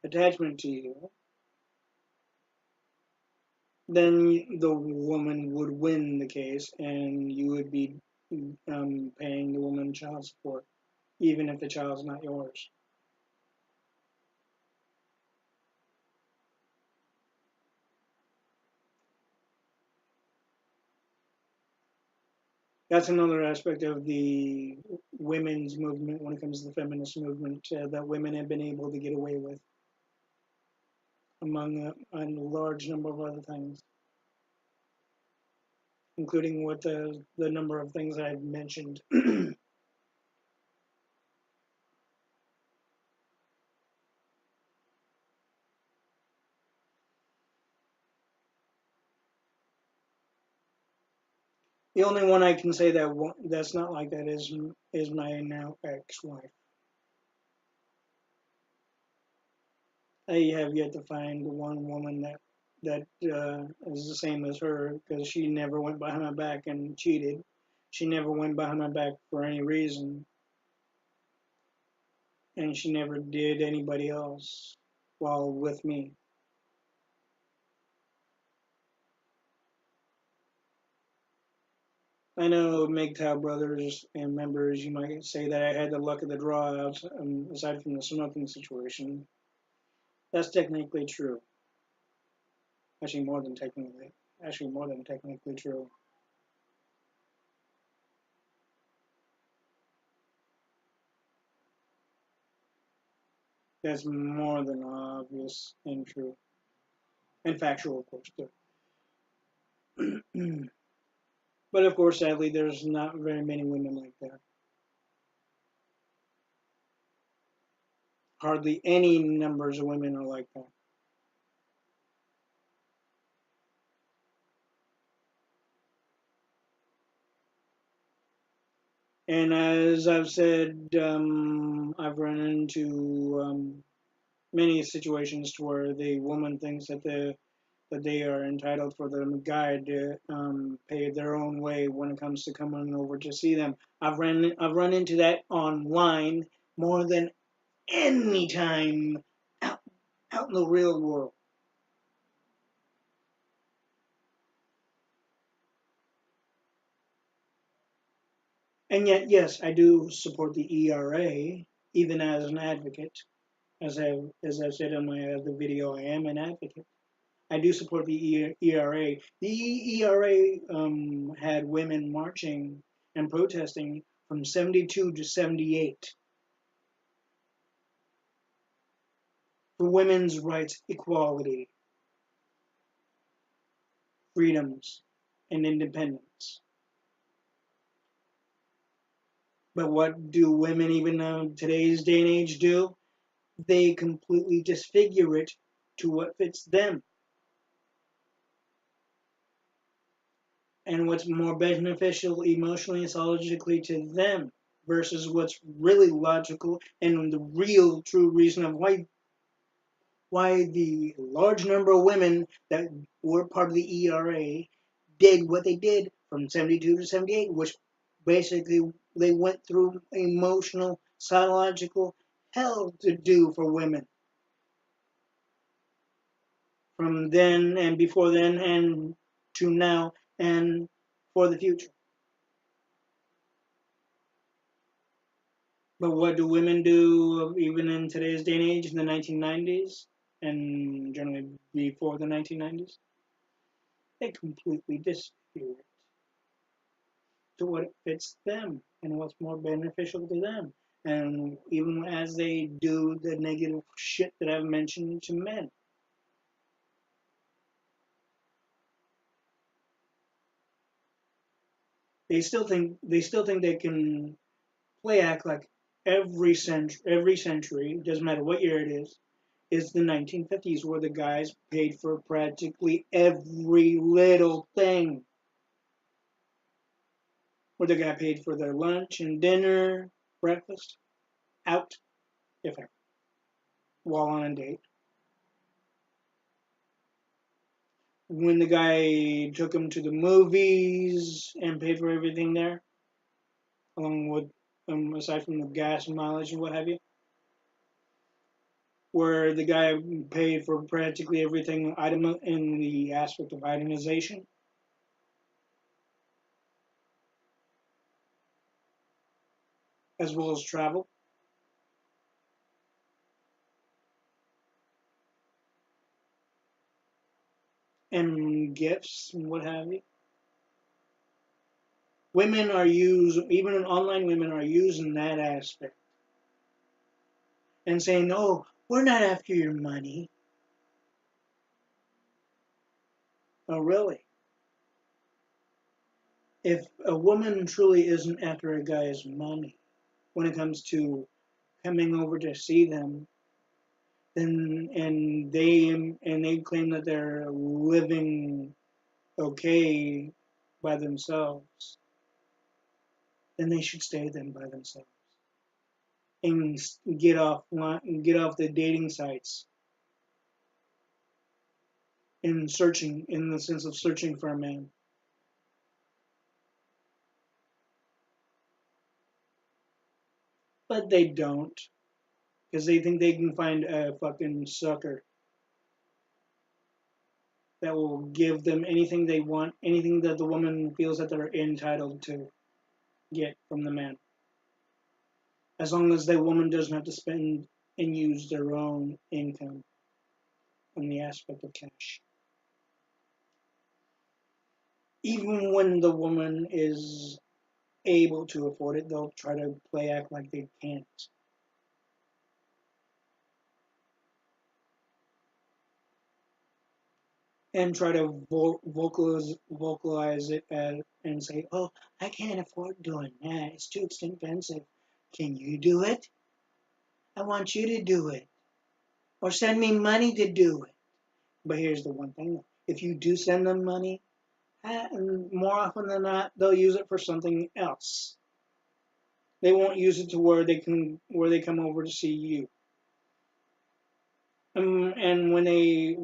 attachment to you, then the woman would win the case, and you would be paying the woman child support, even if the child's not yours. That's another aspect of the women's movement when it comes to the feminist movement, that women have been able to get away with, among a large number of other things, including what the number of things I've mentioned. The only one I can say that's not like that is my now ex-wife. I have yet to find one woman that is the same as her, because she never went behind my back and cheated. She never went behind my back for any reason, and she never did anybody else while with me. I know Mgtow brothers and members, you might say that I had the luck of the draw aside from the smoking situation. That's technically true. Actually, more than technically. Actually, more than technically true. That's more than obvious and true. And factual, of course, too. But of course, sadly, there's not very many women like that. Hardly any numbers of women are like that. And as I've said, I've run into many situations to where the woman thinks that they are entitled for the guy to pay their own way when it comes to coming over to see them. I've run into that online more than any time out, out in the real world. And yet, yes, I do support the ERA, even as an advocate. As I said in my other video, I am an advocate. I do support the ERA. The ERA had women marching and protesting from 72 to 78 for women's rights, equality, freedoms, and independence. But what do women, even in today's day and age, do? They completely disfigure it to what fits them and what's more beneficial emotionally and psychologically to them versus what's really logical and the real true reason of why the large number of women that were part of the ERA did what they did from 72 to 78, which basically they went through emotional, psychological hell to do for women from then and before then and to now and for the future. But what do women do even in today's day and age in the 1990s and generally before the 1990s? They completely disfigure it to what fits them and what's more beneficial to them. And even as they do the negative shit that I've mentioned to men, they still think they can play act like every century, doesn't matter what year it is the 1950s where the guys paid for practically every little thing. Where the guy paid for their lunch and dinner, breakfast, out, if ever, while on a date. When the guy took him to the movies and paid for everything there, along with aside from the gas and mileage and what have you, where the guy paid for practically everything item in the aspect of itemization, as well as travel and gifts and what have you. Women are used, even online women are using that aspect and saying, "Oh, we're not after your money." Oh, really? If a woman truly isn't after a guy's money when it comes to coming over to see them, then and they claim that they're living okay by themselves, then they should stay then by themselves and get off the dating sites in searching in the sense of searching for a man. But they don't because they think they can find a fucking sucker that will give them anything they want, anything that the woman feels that they're entitled to get from the man. As long as the woman doesn't have to spend and use their own income on the aspect of cash. Even when the woman is able to afford it, they'll try to play act like they can't and try to vocalize it and say, "Oh, I can't afford doing that. It's too expensive. Can you do it? I want you to do it. Or send me money to do it." But here's the one thing: if you do send them money, more often than not, they'll use it for something else. They won't use it to where they come over to see you. And when they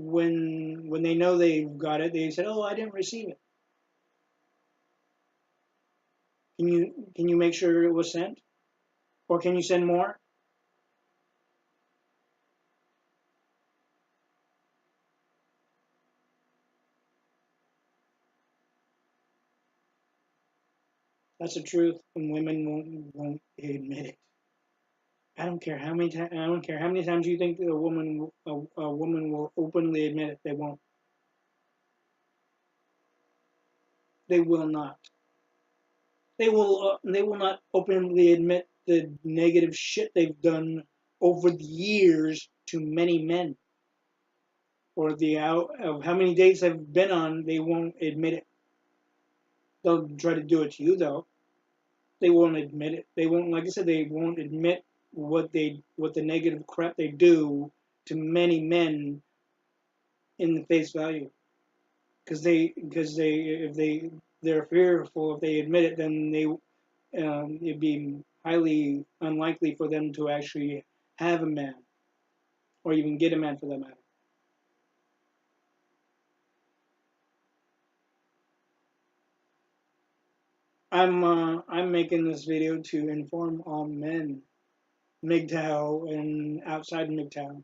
know they've got it, they said, "Oh, I didn't receive it. Can you make sure it was sent, or can you send more?" That's the truth, and women won't admit it. I don't care how many times. I don't care how many times you think a woman will openly admit it. They won't. They will not. They will not openly admit the negative shit they've done over the years to many men, or the out of how many dates they've been on. They won't admit it. They'll try to do it to you though. They won't admit it. They won't, like I said, they won't admit what the negative crap they do to many men in the face value, because they if they're fearful if they admit it, then it'd be highly unlikely for them to actually have a man or even get a man for that matter. I'm making this video to inform all men, Mgtow and outside Mgtow.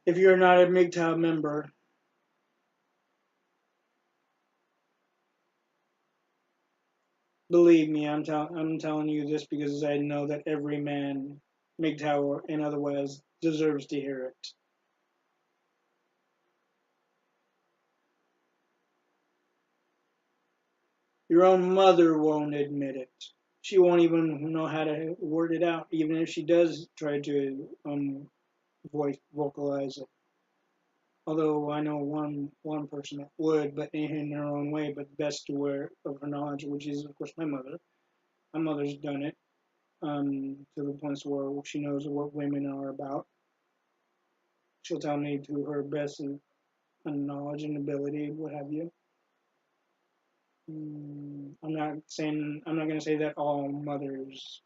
If you're not a Mgtow member, believe me, I'm telling you this because I know that every man, Mgtow or in other ways, deserves to hear it. Your own mother won't admit it. She won't even know how to word it out, even if she does try to vocalize it. Although I know one person that would, but in her own way, but best aware of her knowledge, which is of course my mother. My mother's done it to the points where she knows what women are about. She'll tell me to her best knowledge and ability, what have you. I'm not going to say that all mothers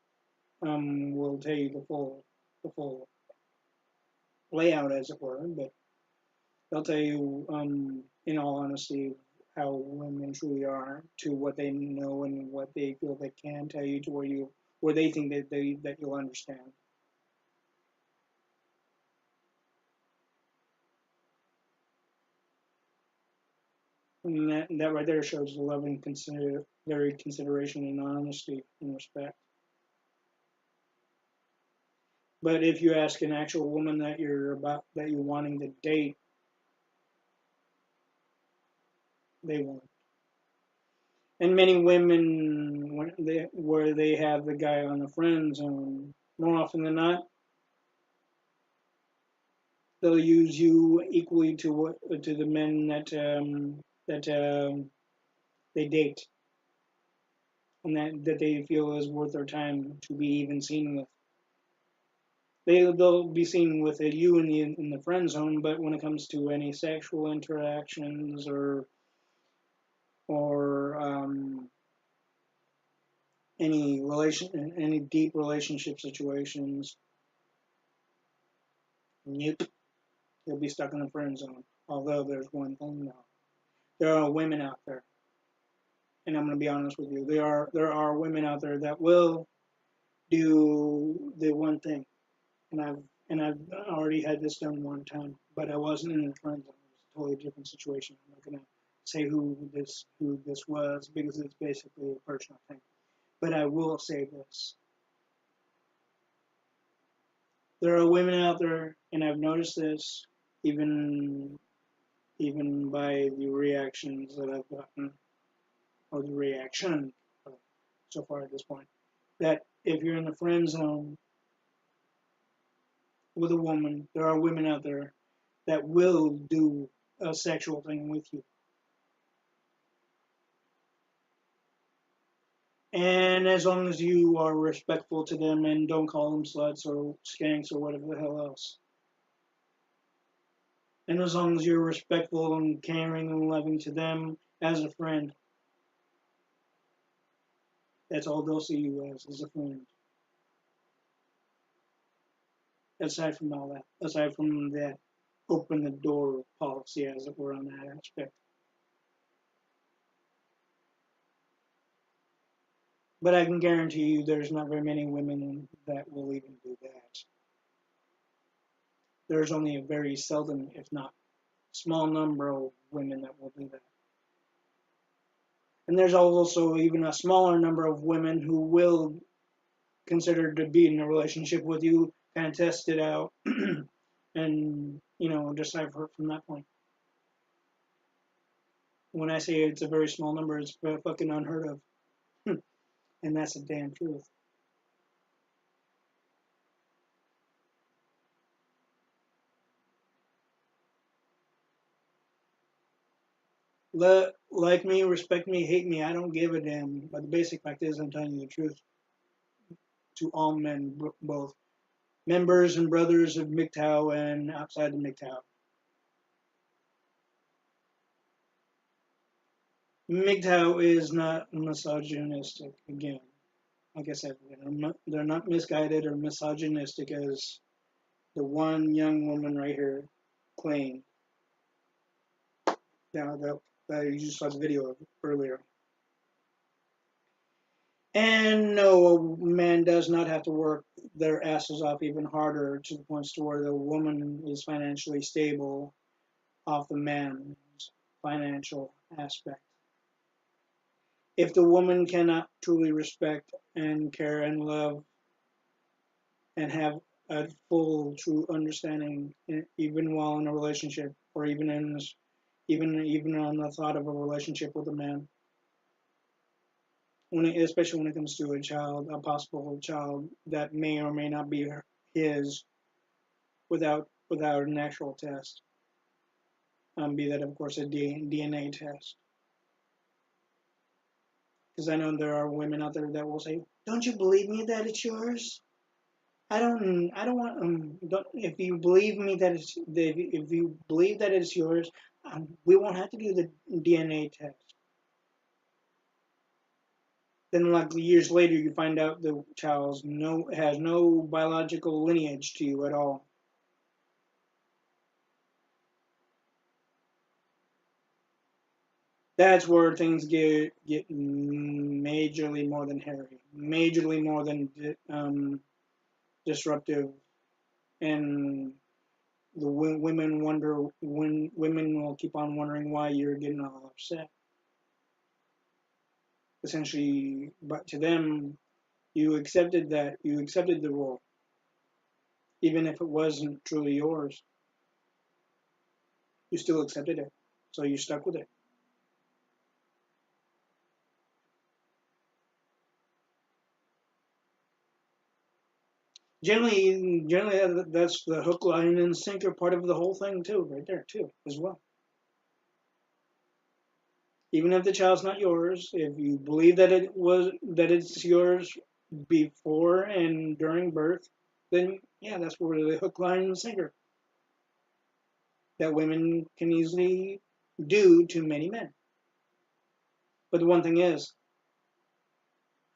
will tell you the full layout, as it were, but they'll tell you, in all honesty, how women truly are, to what they know and what they feel they can tell you, to where they think that you'll understand. And that right there shows love and very consideration and honesty and respect. But if you ask an actual woman that you're wanting to date, they won't. And many women, where they have the guy on the friend zone, more often than not, they'll use you equally to the men that they date, and that they feel is worth their time to be even seen with. They'll be seen with you in the friend zone, but when it comes to any sexual interactions or any deep relationship situations, nope, you'll be stuck in the friend zone. Although there's one thing though, there are women out there, and I'm going to be honest with you, there are women out there that will do the one thing, and I've already had this done one time, but I wasn't in the friend zone. It was a totally different situation. I'm not going to say who this was because it's basically a personal thing. But I will say this: there are women out there, and I've noticed this even even by the reactions that I've gotten, or the reaction so far at this point, that if you're in the friend zone with a woman, there are women out there that will do a sexual thing with you. And as long as you are respectful to them and don't call them sluts or skanks or whatever the hell else. And as long as you're respectful and caring and loving to them as a friend, that's all they'll see you as a friend. Aside from all that, aside from that open the door policy, as it were, on that aspect. But I can guarantee you there's not very many women that will even do that. There's only a very seldom, if not small number of women that will do that. And there's also even a smaller number of women who will consider to be in a relationship with you, kind of test it out, and decide from that point. When I say it's a very small number, it's fucking unheard of, and that's the damn truth. Like me, respect me, hate me, I don't give a damn. But the basic fact is, I'm telling you the truth to all men, both members and brothers of Mgtow and outside the Mgtow. Mgtow is not misogynistic. Again, like I said, they're not misguided or misogynistic as the one young woman right here claimed. Now that you just saw the video of earlier. And no, a man does not have to work their asses off even harder to the point to where the woman is financially stable off the man's financial aspect. If the woman cannot truly respect and care and love and have a full, true understanding, even while in a relationship, or even in this, even on the thought of a relationship with a man, especially when it comes to a child, a possible child that may or may not be his, without an actual test, be that of course a DNA test. Because I know there are women out there that will say, "Don't you believe me that it's yours? I don't want. If you believe me that if you believe that it's yours, we won't have to do the DNA test." Then, like years later, you find out the child has no biological lineage to you at all. That's where things get majorly more than hairy, majorly more than disruptive, and the women wonder when women will keep on wondering why you're getting all upset. Essentially, but to them, you accepted the role, even if it wasn't truly yours. You still accepted it, so you stuck with it. Generally, that's the hook, line, and sinker part of the whole thing too, right there too, as well. Even if the child's not yours, if you believe that it's yours before and during birth, then yeah, that's where the hook, line, and sinker that women can easily do to many men. But the one thing is,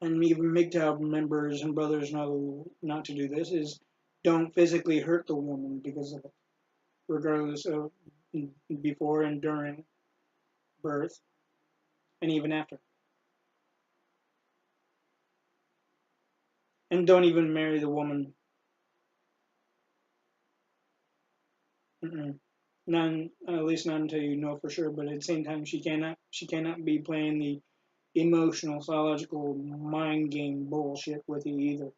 and even Mgtow members and brothers know not to do this, is don't physically hurt the woman because of it, regardless of before and during birth and even after. And don't even marry the woman. Mm-mm. None, at least not until you know for sure. But at the same time, she cannot be playing the emotional, psychological mind game bullshit with you either,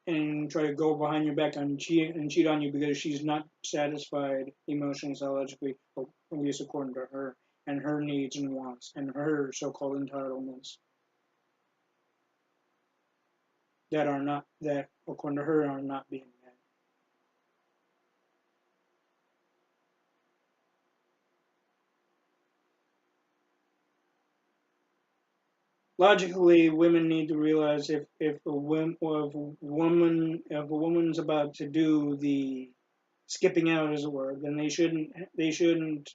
and try to go behind your back and cheat on you because she's not satisfied emotionally, psychologically, or at least according to her and her needs and wants and her so-called entitlements that according to her are not being met. Logically, women need to realize if a woman's about to do the skipping out, as it were, then they shouldn't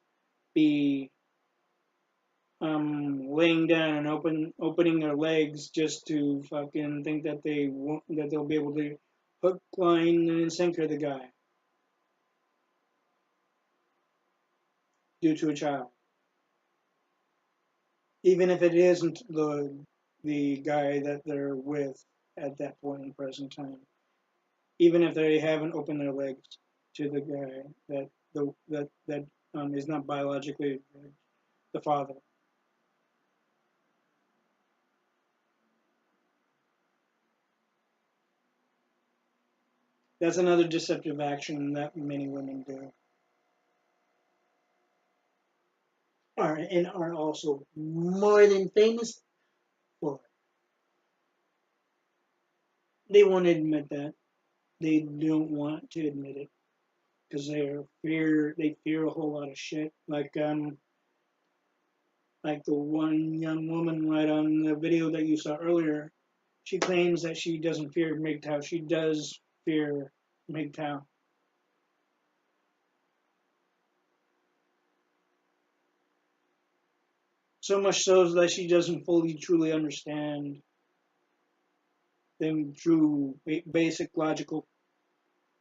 be laying down and opening their legs just to fucking think that they'll be able to hook, line, and sinker the guy due to a child, even if it isn't the guy that they're with at that point in present time, even if they haven't opened their legs to the guy that is not biologically the father. That's another deceptive action that many women do, and are also more than famous for. They won't admit that. They don't want to admit it because they fear a whole lot of shit. Like the one young woman right on the video that you saw earlier, she claims that she doesn't fear Mgtow. She does fear Mgtow. So much so that she doesn't fully, truly understand the true, basic, logical,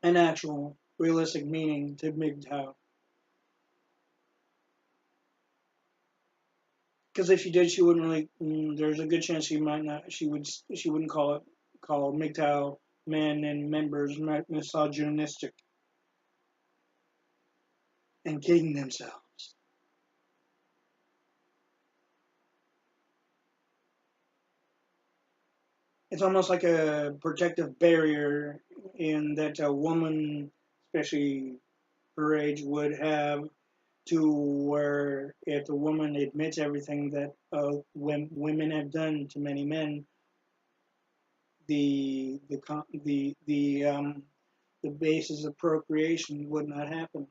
and actual, realistic meaning to Mgtow. Because if she did, she wouldn't really. There's a good chance she might not. She wouldn't call Mgtow men and members misogynistic and kidding themselves. It's almost like a protective barrier in that a woman, especially her age, would have to where if the woman admits everything that women have done to many men, the basis of procreation would not happen,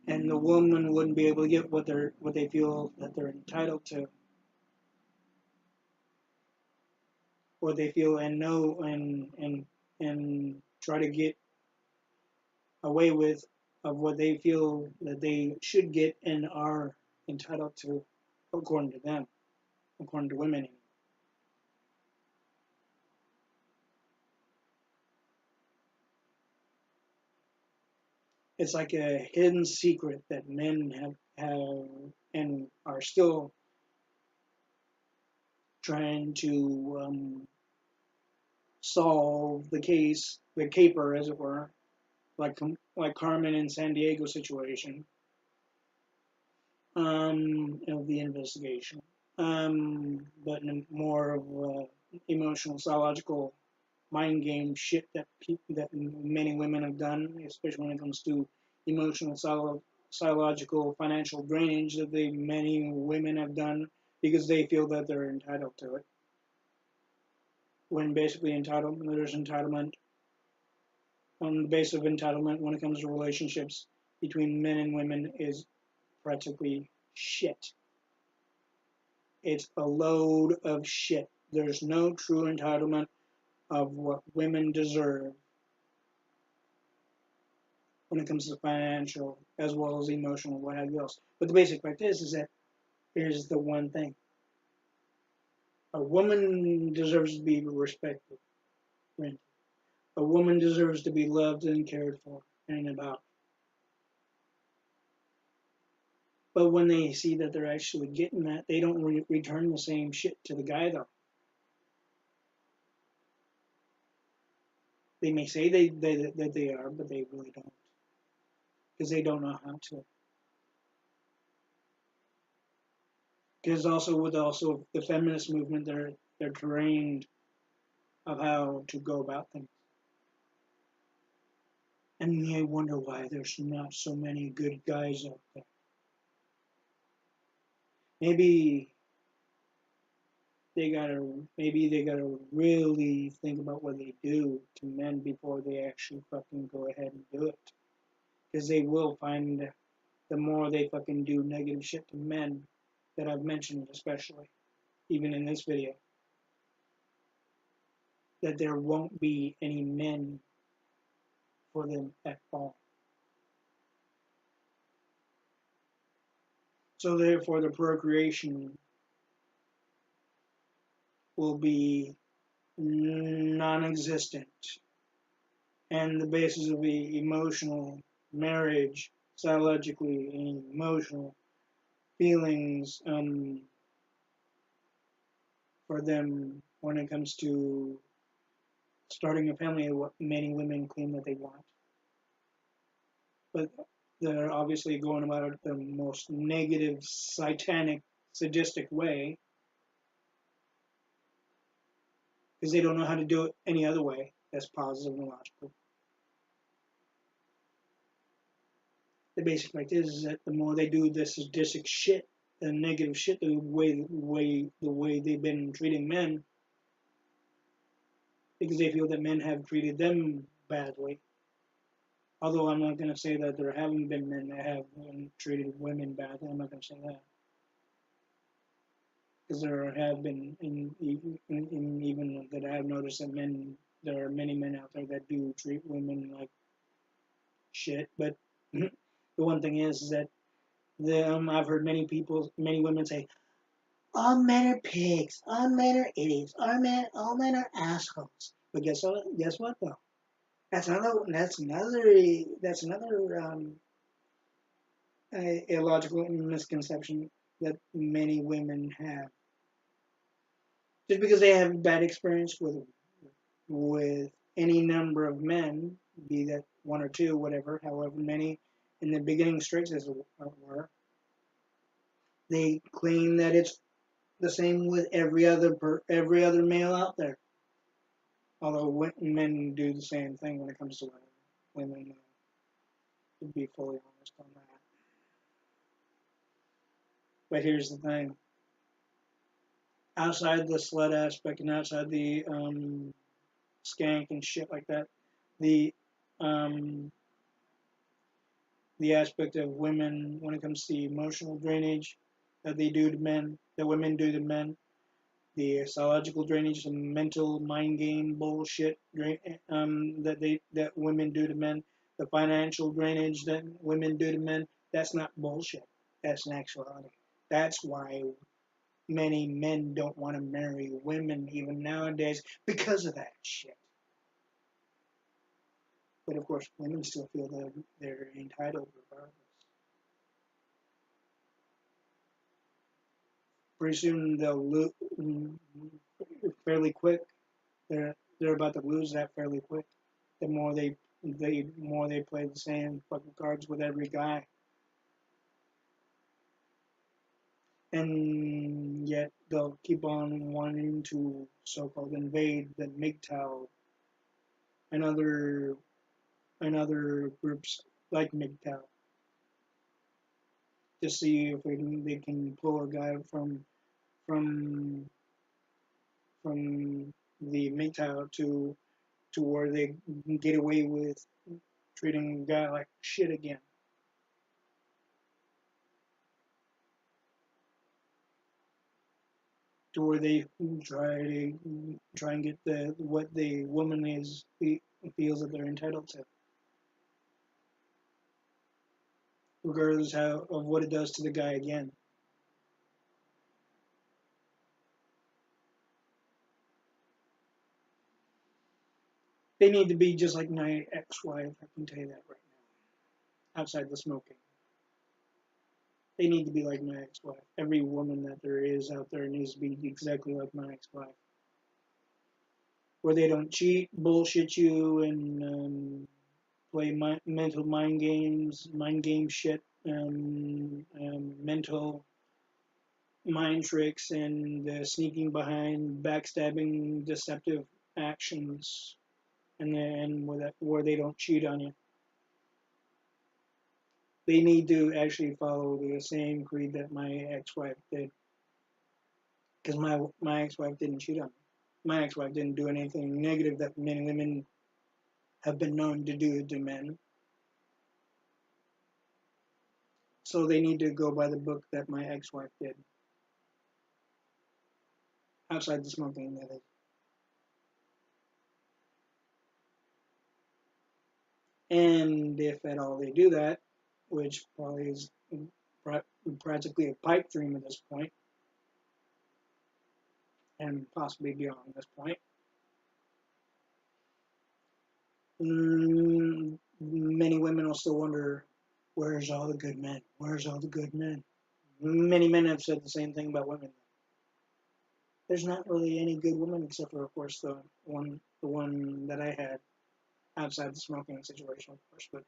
and the woman wouldn't be able to get what they feel that they're entitled to, what they feel and know and try to get away with of what they feel that they should get and are entitled to according to them, according to women. It's like a hidden secret that men have and are still trying to solve the case, the caper, as it were, like Carmen in San Diego situation of the investigation, but in more of emotional, psychological mind game shit that many women have done, especially when it comes to emotional, psychological, financial drainage that many women have done because they feel that they're entitled to it. When basically there's entitlement on the basis of entitlement when it comes to relationships between men and women is practically shit. It's a load of shit. There's no true entitlement of what women deserve when it comes to financial as well as emotional, what have you else. But the basic fact is that here's the one thing: a woman deserves to be respected. A woman deserves to be loved and cared for and about. But when they see that they're actually getting that, they don't return the same shit to the guy, though. They may say that they are, but they really don't, because they don't know how to. Because also the feminist movement, they're trained of how to go about things. And I wonder why there's not so many good guys out there. Maybe they gotta really think about what they do to men before they actually fucking go ahead and do it. Because they will find the more they fucking do negative shit to men that I've mentioned, especially even in this video, that there won't be any men for them at all. So therefore, the procreation will be non-existent, and the basis of the emotional marriage, psychologically and emotional feelings for them when it comes to starting a family, what many women claim that they want. But they're obviously going about it the most negative, satanic, sadistic way because they don't know how to do it any other way that's positive and logical. The basic fact is that the more they do this sadistic shit and negative shit, the way they've been treating men, because they feel that men have treated them badly. Although I'm not going to say that there haven't been men that have treated women badly. I'm not going to say that. Because there have been, even that I have noticed that there are many men out there that do treat women like shit. But the one thing is that I've heard many women say, all men are pigs, all men are idiots, all men are assholes. But guess what? Guess what though? That's another illogical misconception that many women have. Just because they have bad experience with any number of men, be that one or two, whatever, however many in the beginning straights as it were, they claim that it's the same with every other male out there. Although men do the same thing when it comes to women, to be fully honest on that. But here's the thing: outside the slut aspect and outside the skank and shit like that, the um, the aspect of women when it comes to the emotional drainage that they do to men, that women do to men, the psychological drainage, the mental mind game bullshit that women do to men, the financial drainage that women do to men. That's not bullshit. That's an actuality. That's why many men don't want to marry women even nowadays because of that shit. But of course, women still feel that they're entitled regardless. Pretty soon they'll lose fairly quick. They're about to lose that fairly quick. The more they play the same fucking cards with every guy, and yet they'll keep on wanting to so-called invade the Mgtow and other groups like Mgtow to see if they can pull a guy from from the Mgtow to where they can get away with treating a guy like shit again. To where they try and get the what the woman feels that they're entitled to, regardless of what it does to the guy again. They need to be just like my ex-wife. I can tell you that right now. Outside the smoking, they need to be like my ex-wife. Every woman that there is out there needs to be exactly like my ex-wife, where they don't cheat, bullshit you, and play mental mind game shit, mental mind tricks, and sneaking behind, backstabbing, deceptive actions, and then where they don't cheat on you. They need to actually follow the same creed that my ex-wife did, because my ex-wife didn't cheat on me. My ex-wife didn't do anything negative that many women have been known to do to men. So they need to go by the book that my ex-wife did. Outside the smoking, that is. And if at all they do that, which probably is practically a pipe dream at this point, and possibly beyond this point, many women will still wonder, where's all the good men? Where's all the good men? Many men have said the same thing about women. There's not really any good women except for, of course, the one that I had outside the smoking situation, of course. But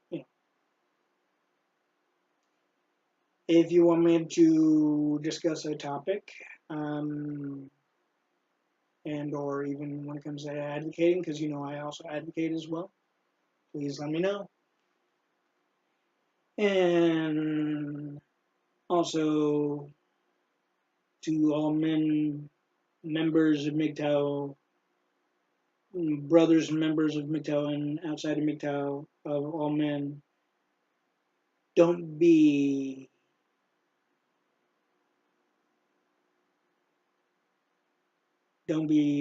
if you want me to discuss a topic, um, and or even when it comes to advocating, because I also advocate as well, please let me know. And also to all men, members of Mgtow, brothers and members of Mgtow and outside of Mgtow, of all men, don't be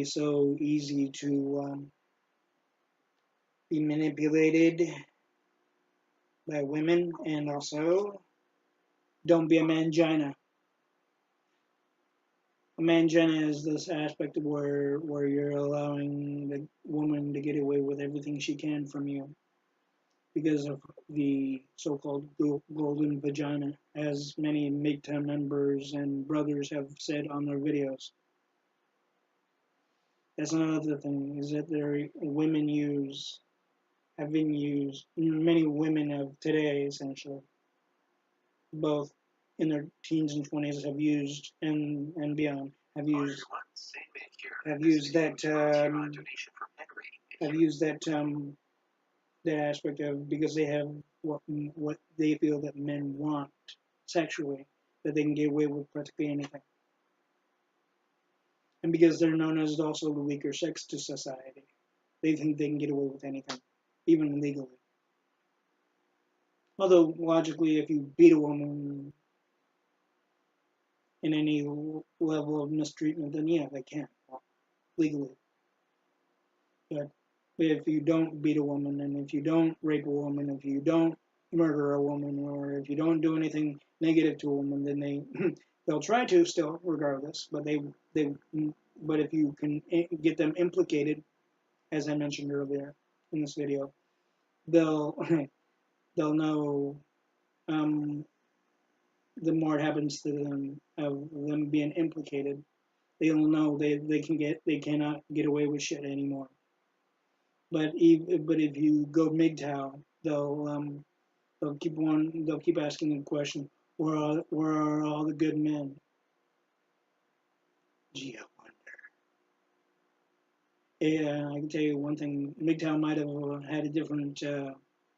so easy to be manipulated by women, and also don't be a mangina. A mangina is this aspect of where you're allowing the woman to get away with everything she can from you because of the so-called golden vagina, as many Mgtow members and brothers have said on their videos. That's another thing, is that have been used, many women of today, essentially, both in their teens and 20s, have used, and beyond, have used that, that aspect of, because they have what they feel that men want sexually, that they can get away with practically anything. And because they're known as also the weaker sex to society, they think they can get away with anything, even legally. Although, logically, if you beat a woman in any level of mistreatment, then yeah, they can, legally. But if you don't beat a woman, and if you don't rape a woman, if you don't murder a woman, or if you don't do anything negative to a woman, then they'll try to still, regardless. But but if you can get them implicated, as I mentioned earlier in this video, they'll they'll know, the more it happens to them of them being implicated, they'll know they cannot get away with shit anymore. But if you go Mgtow, they'll keep asking the question, where are all the good men? Gee, I wonder. Yeah, I can tell you one thing. Mgtow might have had a different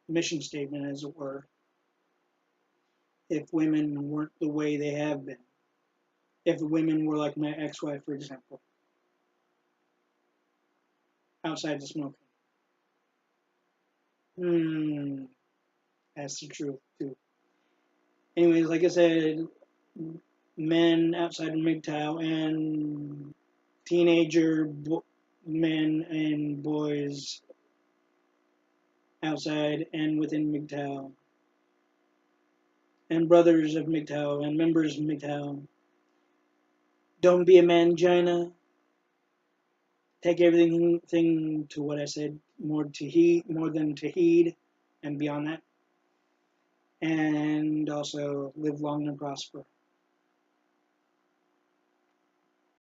mission statement, as it were, if women weren't the way they have been. If the women were like my ex-wife, for example, outside the smoking. That's the truth too. Anyways, like I said, men outside of Mgtow and teenager men and boys outside and within Mgtow, and brothers of Mgtow and members of Mgtow, don't be a mangina. Take everything to what I said, more than to heed, and beyond that. And also live long and prosper.